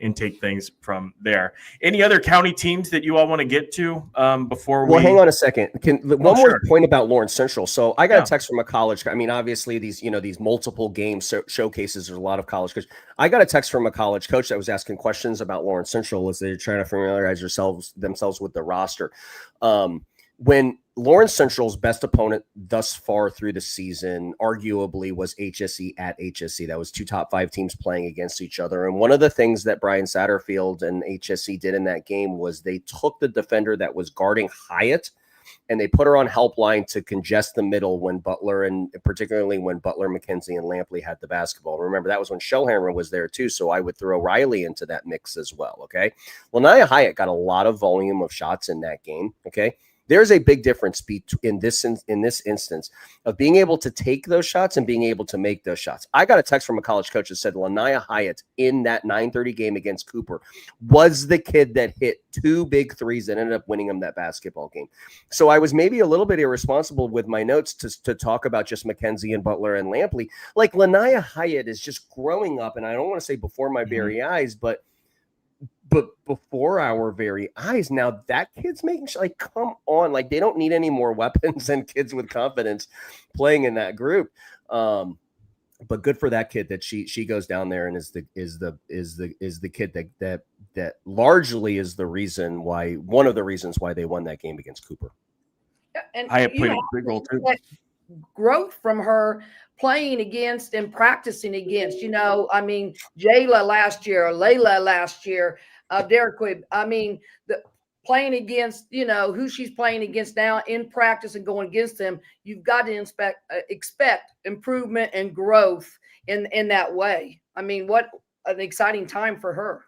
and take things from there. Any other county teams that you all want to get to before we? Well, hang on a second. One more point about Lawrence Central. So I got a text from a college. I mean, obviously these multiple games showcases. There's a lot of college coaches. I got a text from a college coach that was asking questions about Lawrence Central as they're trying to familiarize themselves with the roster. When Lawrence Central's best opponent thus far through the season arguably was HSE at HSE. That was two top 5 teams playing against each other. And one of the things that Brian Satterfield and HSE did in that game was they took the defender that was guarding Hyatt and they put her on help line to congest the middle when Butler, and particularly when Butler, McKenzie, and Lampley had the basketball. Remember, that was when Shellhammer was there too, so I would throw Riley into that mix as well, okay? Well, Nia Hyatt got a lot of volume of shots in that game, okay? There's a big difference in this instance of being able to take those shots and being able to make those shots. I got a text from a college coach that said Lania Hyatt in that 9:30 game against Cooper was the kid that hit 2 big threes that ended up winning him that basketball game. So I was maybe a little bit irresponsible with my notes to talk about just McKenzie and Butler and Lampley. Like Lania Hyatt is just growing up, and I don't want to say before my very eyes, but before our very eyes. Now that kid's making come on, they don't need any more weapons and kids with confidence playing in that group. But good for that kid that she goes down there and is the kid that largely is one of the reasons why they won that game against Cooper. And Hyatt played a big role too. Growth from her playing against and practicing against, Jayla last year, Layla last year, Derek Quibb. Playing against, who she's playing against now in practice and going against them, you've got to expect improvement and growth in that way. What an exciting time for her.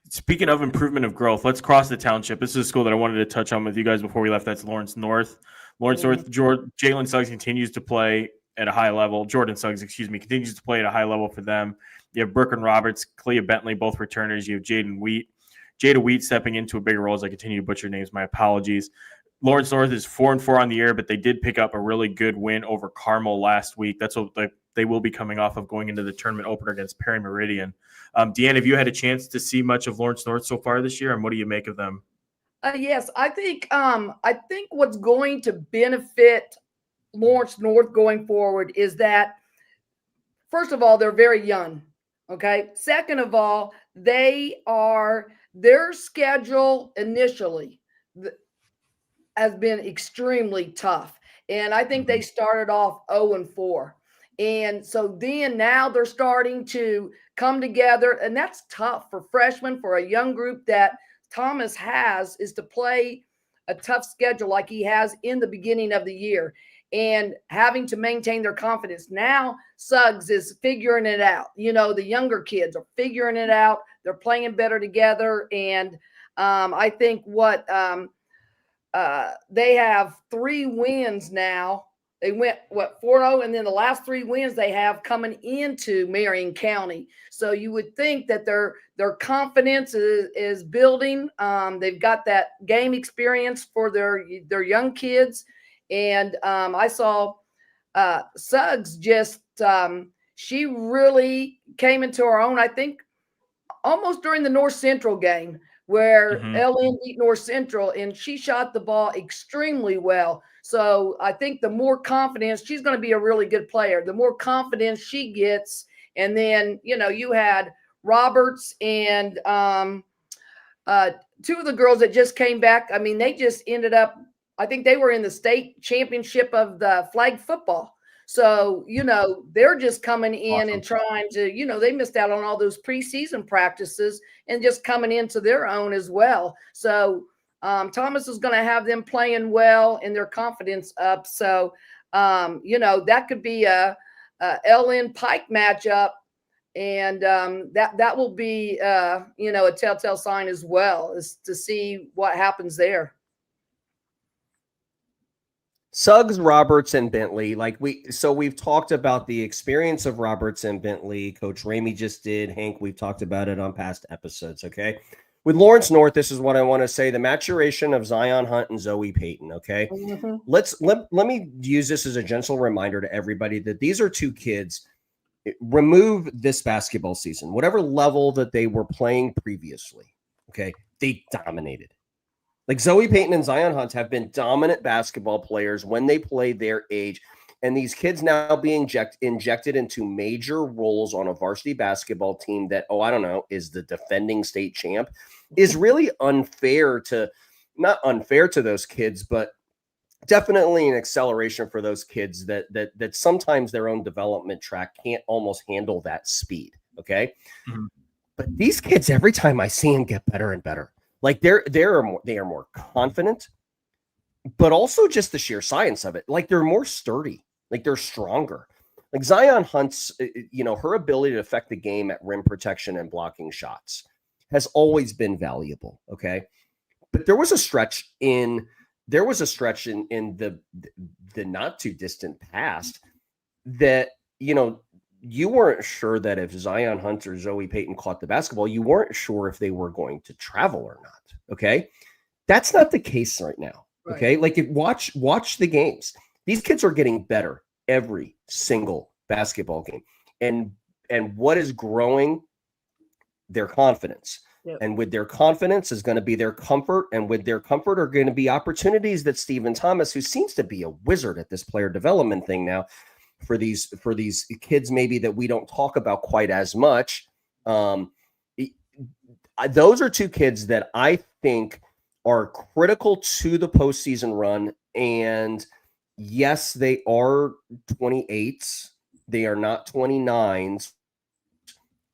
Speaking of improvement of growth, let's cross the township. This is a school that I wanted to touch on with you guys before we left. That's Lawrence North. Jalen Suggs continues to play at a high level. Jordan Suggs, continues to play at a high level for them. You have Brooke and Roberts, Clea Bentley, both returners. You have Jada Wheat stepping into a bigger role as I continue to butcher names. My apologies. Lawrence North is 4-4 on the year, but they did pick up a really good win over Carmel last week. That's what they will be coming off of going into the tournament opener against Perry Meridian. DeeAnn, have you had a chance to see much of Lawrence North so far this year, and what do you make of them? Yes, I think what's going to benefit Lawrence North going forward is that, first of all, they're very young. Okay. Second of all, their schedule initially has been extremely tough. And I think they started off 0-4. And so then now they're starting to come together, and that's tough for freshmen, for a young group that Thomas has, is to play a tough schedule like he has in the beginning of the year and having to maintain their confidence. Now Suggs is figuring it out. The younger kids are figuring it out. They're playing better together. And I think they have 3 wins now. They went 4-0, and then the last 3 wins they have coming into Marion County. So you would think that their confidence is building. They've got that game experience for their young kids, and I saw Suggs just she really came into her own. I think almost during the North Central game where LN beat North Central, and she shot the ball extremely well. So I think the more confidence, she's going to be a really good player. The more confidence she gets, and then, you had Roberts and 2 of the girls that just came back. I mean, they just ended up, I think they were in the state championship of the flag football. So, they're just coming in and trying to, they missed out on all those preseason practices and just coming into their own as well. So Thomas is going to have them playing well and their confidence up. So, that could be a LN Pike matchup. And that will be, a telltale sign as well, is to see what happens there. Suggs, Roberts, and Bentley. We've talked about the experience of Roberts and Bentley. Coach Ramey just did. Hank, we've talked about it on past episodes. Okay. With Lawrence North, this is what I want to say: the maturation of Zion Hunt and Zoe Payton. Okay. Let me use this as a gentle reminder to everybody that these are 2 kids. Remove this basketball season, whatever level that they were playing previously. Okay. They dominated. Like Zoe Payton and Zion Hunt have been dominant basketball players when they play their age. And these kids now being injected into major roles on a varsity basketball team that, is the defending state champ, is really not unfair to those kids, but definitely an acceleration for those kids that sometimes their own development track can't almost handle that speed. Okay. But these kids, every time I see them, get better and better. Like they are more confident, but also just the sheer science of it. Like they're more sturdy, like they're stronger. Like Zion Hunt's, her ability to affect the game at rim protection and blocking shots has always been valuable. Okay. But there was a stretch in the not too distant past that, you weren't sure that if Zion Hunt or Zoe Payton caught the basketball, you weren't sure if they were going to travel or not. Okay. That's not the case right now. Right. Okay. Like watch the games. These kids are getting better every single basketball game. And what is growing? Their confidence. Yep. And with their confidence is going to be their comfort. And with their comfort are going to be opportunities that Stephen Thomas, who seems to be a wizard at this player development thing now, for these kids maybe that we don't talk about quite as much. Those are 2 kids that I think are critical to the postseason run. And yes, they are 28s. They are not 29s.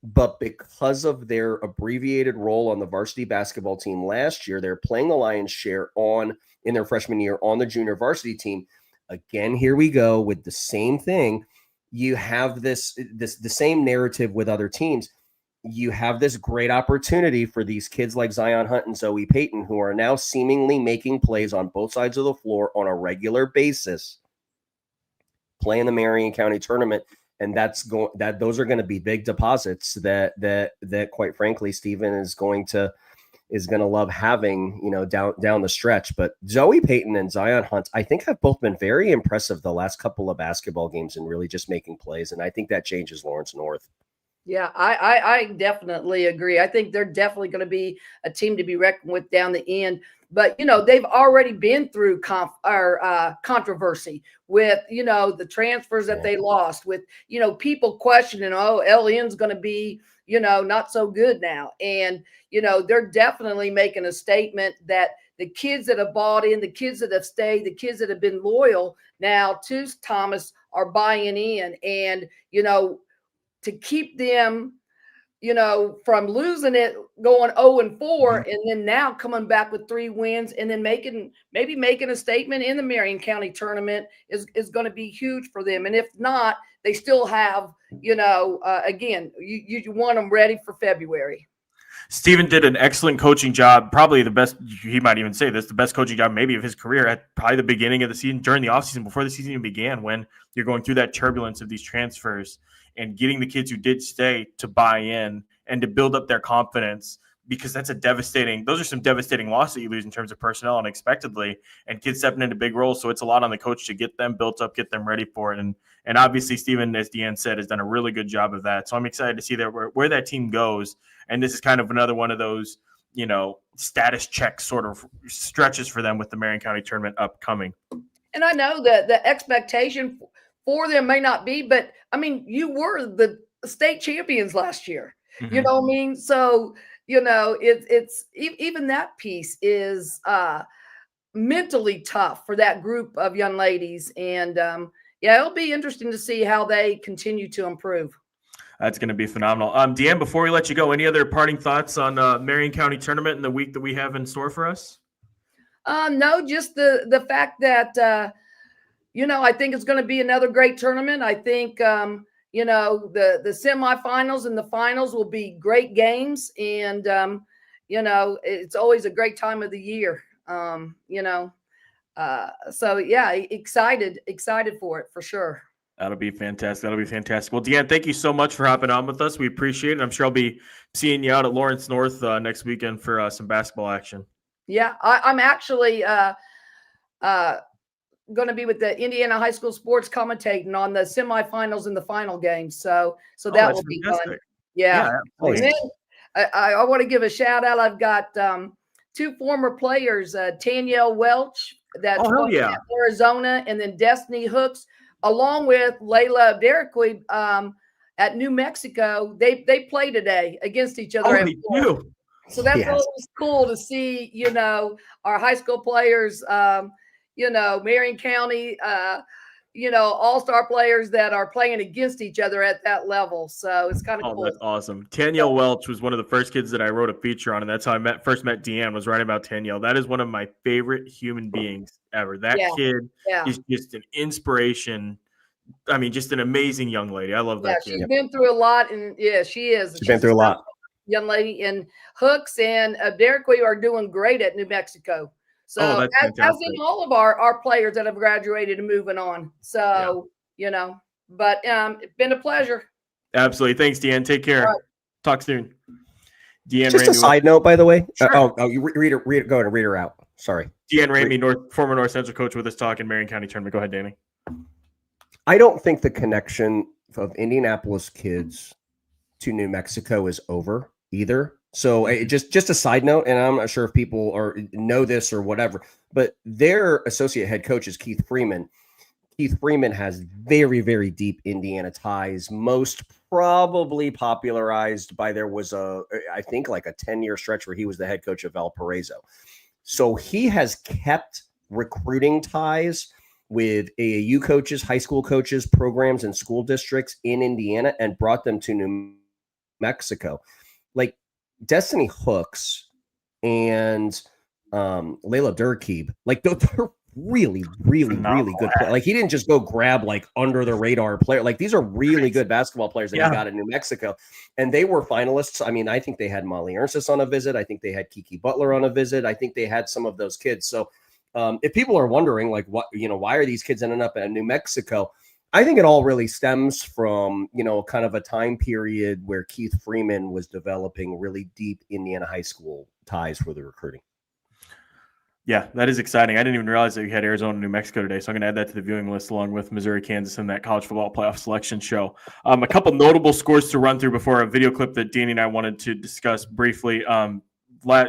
But because of their abbreviated role on the varsity basketball team last year, they're playing the lion's share in their freshman year on the junior varsity team. Again, here we go with the same thing. You have the same narrative with other teams. You have this great opportunity for these kids like Zion Hunt and Zoe Payton, who are now seemingly making plays on both sides of the floor on a regular basis, playing the Marion County tournament. And those are going to be big deposits that quite frankly, Stephen is going to love having, down the stretch. But Zoe Payton and Zion Hunt, I think, have both been very impressive the last couple of basketball games and really just making plays. And I think that changes Lawrence North. Yeah, I definitely agree. I think they're definitely going to be a team to be reckoned with down the end. But, they've already been through controversy with, the transfers that they lost, with, people questioning, LN's going to be, not so good now. And, they're definitely making a statement that the kids that have bought in, the kids that have stayed, the kids that have been loyal now to Thomas are buying in, and to keep them from losing it, going 0-4, and then now coming back with 3 wins, and then maybe making a statement in the Marion County tournament is going to be huge for them. And if not, they still have, again, you want them ready for February. Stephen did an excellent coaching job, probably the best, he might even say this, the best coaching job maybe of his career at probably the beginning of the season, during the offseason, before the season even began, when you're going through that turbulence of these transfers and getting the kids who did stay to buy in and to build up their confidence, because those are some devastating losses that you lose in terms of personnel unexpectedly, and kids stepping into big roles. So it's a lot on the coach to get them built up, get them ready for it. And obviously Stephen, as DeeAnn said, has done a really good job of that. So I'm excited to see that where that team goes. And this is kind of another one of those, status check sort of stretches for them with the Marion County tournament upcoming. And I know that the expectation for them may not be, but I mean, you were the state champions last year. Mm-hmm. You know what I mean? So, it's even that piece is mentally tough for that group of young ladies. And it'll be interesting to see how they continue to improve. That's going to be phenomenal. DeeAnn, before we let you go, any other parting thoughts on Marion County tournament and the week that we have in store for us? No, just the fact that, I think it's going to be another great tournament. I think, the semifinals and the finals will be great games. And, it's always a great time of the year, so yeah, excited for it for sure. That'll be fantastic. Well, DeeAnn, thank you so much for hopping on with us. We appreciate it. I'm sure I'll be seeing you out at Lawrence North next weekend for some basketball action. Yeah, I'm actually going to be with the Indiana High School sports commentating on the semifinals and the final games. So that will be fun. Yeah. And then I want to give a shout out. I've got 2 former players, Tanyelle Welch, that's from Arizona, and then Destiny Hooks, along with Layla Derrickwe at New Mexico. They play today against each other. So that's always cool to see, our high school players, Marion County, all-star players that are playing against each other at that level. So it's kind of cool. That's awesome. Tanyelle Welch was one of the first kids that I wrote a feature on, and that's how I first met DeeAnn, was writing about Tanyelle. That is one of my favorite human beings ever. That kid is just an inspiration. I mean, just an amazing young lady. I love that kid. She's been through a lot, and she is. She's been through a lot. Young lady, and Hooks and Derrickwe are doing great at New Mexico. So as in all of our players that have graduated and moving on. So, but it's been a pleasure. Absolutely. Thanks, DeeAnn. Take care. Right. Talk soon. DeeAnn Ramey. Just a side note, by the way. Sure. You read her. Go ahead and read her out. Sorry. DeeAnn Ramey, former North Central coach, with us talking Marion County tournament. Go ahead, Danny. I don't think the connection of Indianapolis kids to New Mexico is over either. So just a side note, and I'm not sure if people know this or whatever, but their associate head coach is Keith Freeman. Keith Freeman has very, very deep Indiana ties, most probably popularized by I think like a 10-year stretch where he was the head coach of Valparaiso. So he has kept recruiting ties with AAU coaches, high school coaches, programs, and school districts in Indiana and brought them to New Mexico. Like Destiny Hooks and Layla Derrickwe, like they're really, really, really good players. Like he didn't just go grab like under the radar player. Like these are really good basketball players that he got in New Mexico, and they were finalists. I mean, I think they had Molly Ernstis on a visit. I think they had Kiki Butler on a visit. I think they had some of those kids. So if people are wondering, like, why are these kids ending up at New Mexico? I think it all really stems from, kind of a time period where Keith Freeman was developing really deep Indiana high school ties for the recruiting. Yeah, that is exciting. I didn't even realize that we had Arizona and New Mexico today, so I'm going to add that to the viewing list along with Missouri, Kansas, and that college football playoff selection show. A couple notable scores to run through before a video clip that Danny and I wanted to discuss briefly.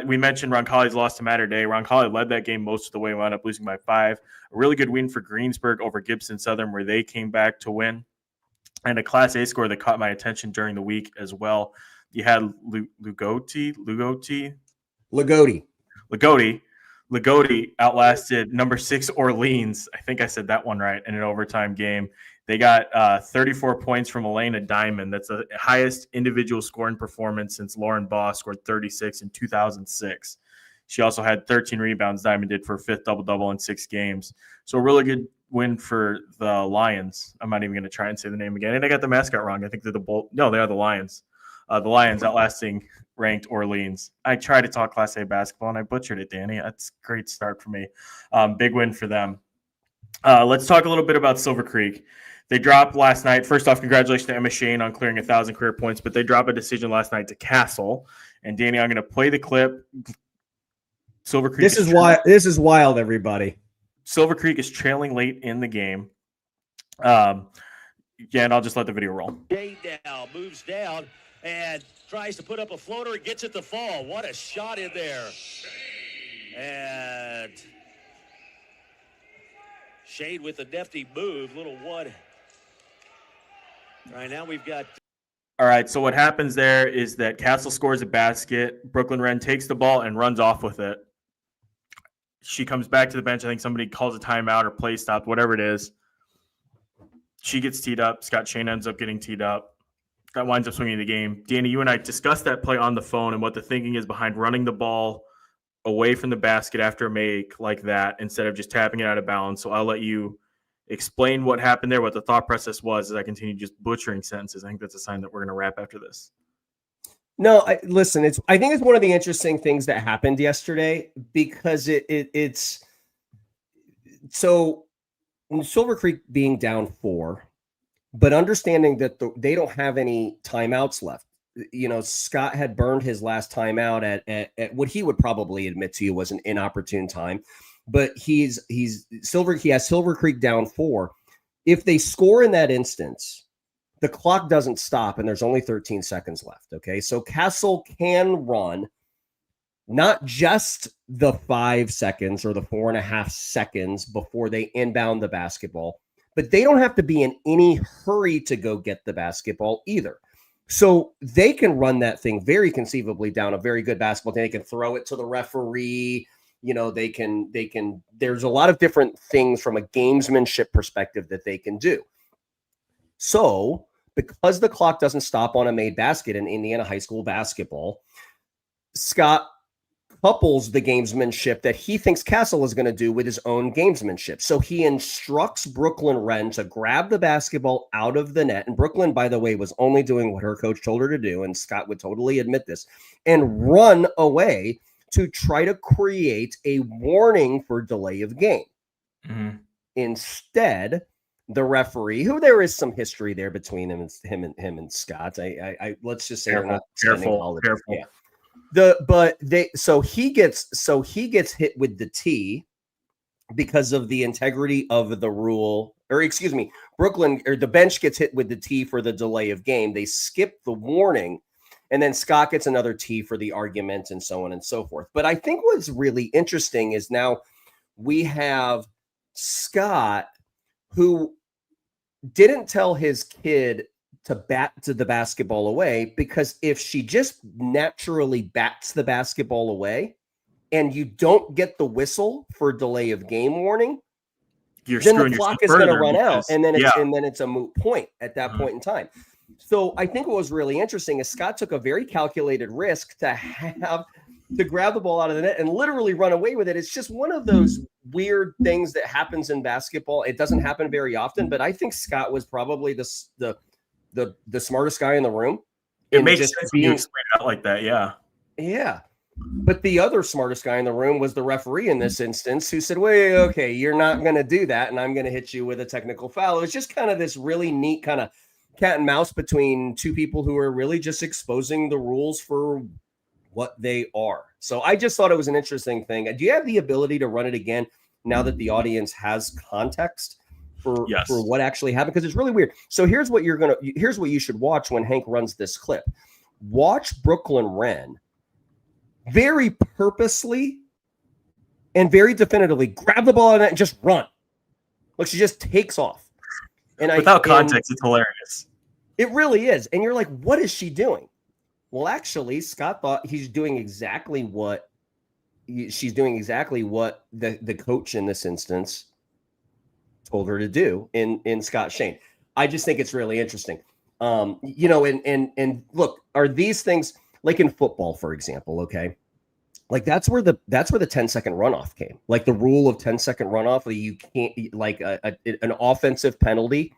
We mentioned Roncalli's loss to Mater Dei. Roncalli led that game most of the way, wound up losing by 5. A really good win for Greensburg over Gibson Southern, where they came back to win. And a Class A score that caught my attention during the week as well. You had Loogootee outlasted number 6 Orleans. I think I said that one right, in an overtime game. They got 34 points from Elena Diamond. That's the highest individual scoring performance since Lauren Baugh scored 36 in 2006. She also had 13 rebounds. Diamond did for a fifth double-double in 6 games. So a really good win for the Lions. I'm not even going to try and say the name again. And I got the mascot wrong. I think they're they are the Lions. The Lions outlasting ranked Orleans. I tried to talk Class A basketball, and I butchered it, Danny. That's a great start for me. Big win for them. Let's talk a little bit about Silver Creek. They dropped last night. First off, congratulations to Emma Shane on clearing 1,000 career points, but they dropped a decision last night to Castle. And Danny, I'm going to play the clip. Silver Creek. This is wild, everybody. Silver Creek is trailing late in the game. And I'll just let the video roll. Shane now moves down and tries to put up a floater and gets it to fall. What a shot in there. And Shane with a nifty move, little one. All right, now we've got. All right, so what happens there is that Castle scores a basket. Brooklyn Wren takes the ball and runs off with it. She comes back to the bench. I think somebody calls a timeout or play stop, whatever it is. She gets teed up. Scott Shane ends up getting teed up. That winds up swinging the game. Danny, you and I discussed that play on the phone and what the thinking is behind running the ball away from the basket after a make like that instead of just tapping it out of bounds. So I'll let you explain what happened there, what the thought process was as I continue just butchering sentences. I think that's a sign that we're going to wrap after this. No, listen, I think it's one of the interesting things that happened yesterday because it's so Silver Creek being down 4, but understanding that they don't have any timeouts left. You know, Scott had burned his last timeout at what he would probably admit to you was an inopportune time, but he has Silver Creek down 4. If they score in that instance, the clock doesn't stop and there's only 13 seconds left. Okay. So Castle can run not just the 5 seconds or the 4.5 seconds before they inbound the basketball, but they don't have to be in any hurry to go get the basketball either. So they can run that thing very conceivably down a very good basketball. They can throw it to the referee. You know, they can, there's a lot of different things from a gamesmanship perspective that they can do. So because the clock doesn't stop on a made basket in Indiana high school basketball, Scott couples the gamesmanship that he thinks Castle is going to do with his own gamesmanship. So he instructs Brooklyn Wren to grab the basketball out of the net. And Brooklyn, by the way, was only doing what her coach told her to do. And Scott would totally admit this, and run away to try to create a warning for delay of game. Mm-hmm. Instead, the referee, who there is some history there between him and Scott. I let's just say careful. Yeah. So he gets hit with the T because of the integrity of the rule, or excuse me, Brooklyn or the bench gets hit with the T for the delay of game. They skip the warning, and then Scott gets another T for the argument, and so on and so forth. But I think what's really interesting is now we have Scott, who didn't tell his kid to bat to the basketball away, because if she just naturally bats the basketball away and you don't get the whistle for delay of game warning, then the clock is going to run out, and then it's a moot point at that point in time. So I think what was really interesting is Scott took a very calculated risk to grab the ball out of the net and literally run away with it. It's just one of those weird things that happens in basketball. It doesn't happen very often, but I think Scott was probably the smartest guy in the room. It makes sense when you explain it out like that. Yeah. Yeah. But the other smartest guy in the room was the referee in this instance, who said, wait, okay, you're not going to do that, and I'm going to hit you with a technical foul. It was just kind of this really neat kind of cat and mouse between two people who are really just exposing the rules for what they are. So I just thought it was an interesting thing. Do you have the ability to run it again now that the audience has context for what actually happened? Because it's really weird. So here's what you should watch when Hank runs this clip. Watch Brooklyn Wren very purposely and very definitively grab the ball and just run. Look, she just takes off. And without context, it's hilarious. It really is. And you're like, what is she doing? Well, actually, Scott thought she's doing exactly what the coach in this instance told her to do in Scott Shane. I just think it's really interesting. You know, and look, are these things like in football, for example, okay? Like that's where the 10-second runoff came. Like the rule of 10-second runoff, that you can't like an offensive penalty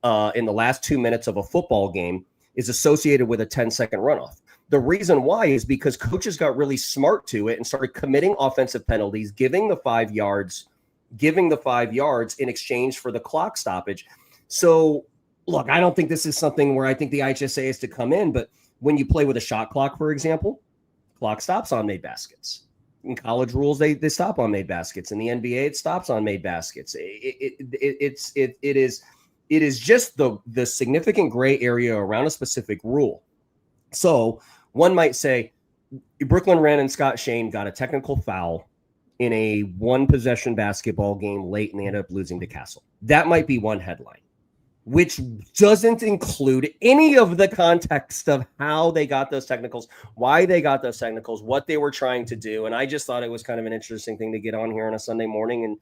in the last 2 minutes of a football game is associated with a 10-second runoff. The reason why is because coaches got really smart to it and started committing offensive penalties, giving the 5 yards in exchange for the clock stoppage. So look, I don't think this is something where I think the IHSAA is to come in, but when you play with a shot clock, for example, clock stops on made baskets. In college rules, they stop on made baskets. In the NBA, it stops on made baskets. It is just the significant gray area around a specific rule. So one might say Brooklyn Wren and Scott Shane got a technical foul in a 1-possession basketball game late, and they ended up losing to Castle. That might be one headline, which doesn't include any of the context of how they got those technicals, why they got those technicals, what they were trying to do. And I just thought it was kind of an interesting thing to get on here on a Sunday morning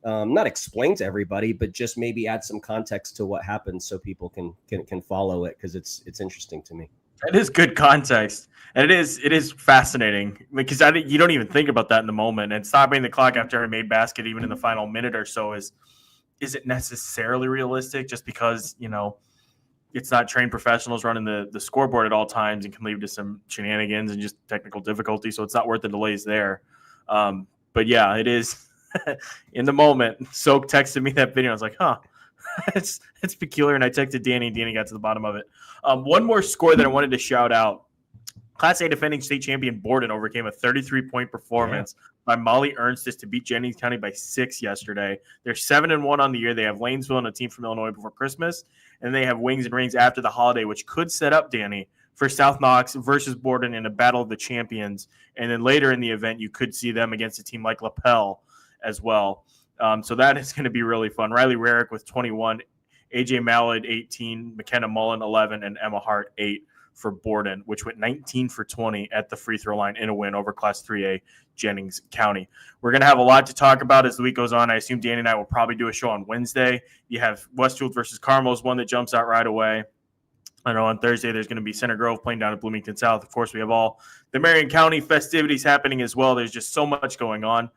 and not explain to everybody, but just maybe add some context to what happened so people can follow it, because it's interesting to me. It is good context, and it is fascinating because you don't even think about that in the moment. And stopping the clock after a made basket, even in the final minute or so, is it necessarily realistic? Just because it's not trained professionals running the scoreboard at all times, and can lead to some shenanigans and just technical difficulty. So it's not worth the delays there. But yeah, it is in the moment. Soak texted me that video. I was like, huh. It's peculiar, and I texted Danny. Danny got to the bottom of it. One more score that I wanted to shout out. Class A defending state champion Borden overcame a 33-point performance by Molly Ernstis to beat Jennings County by 6 yesterday. They're 7-1 on the year. They have Lanesville and a team from Illinois before Christmas, and they have Wings and Rings after the holiday, which could set up, Danny, for South Knox versus Borden in a battle of the champions. And then later in the event, you could see them against a team like LaPel as well. So that is going to be really fun. Riley Rarick with 21, AJ Mallard 18, McKenna Mullen 11, and Emma Hart 8 for Borden, which went 19 for 20 at the free throw line in a win over Class 3A Jennings County. We're going to have a lot to talk about as the week goes on. I assume Danny and I will probably do a show on Wednesday. You have Westfield versus Carmel is one that jumps out right away. I know on Thursday there's going to be Center Grove playing down at Bloomington South. Of course, we have all the Marion County festivities happening as well. There's just so much going on.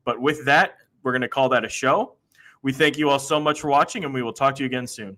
But with that, we're going to call that a show. We thank you all so much for watching, and we will talk to you again soon.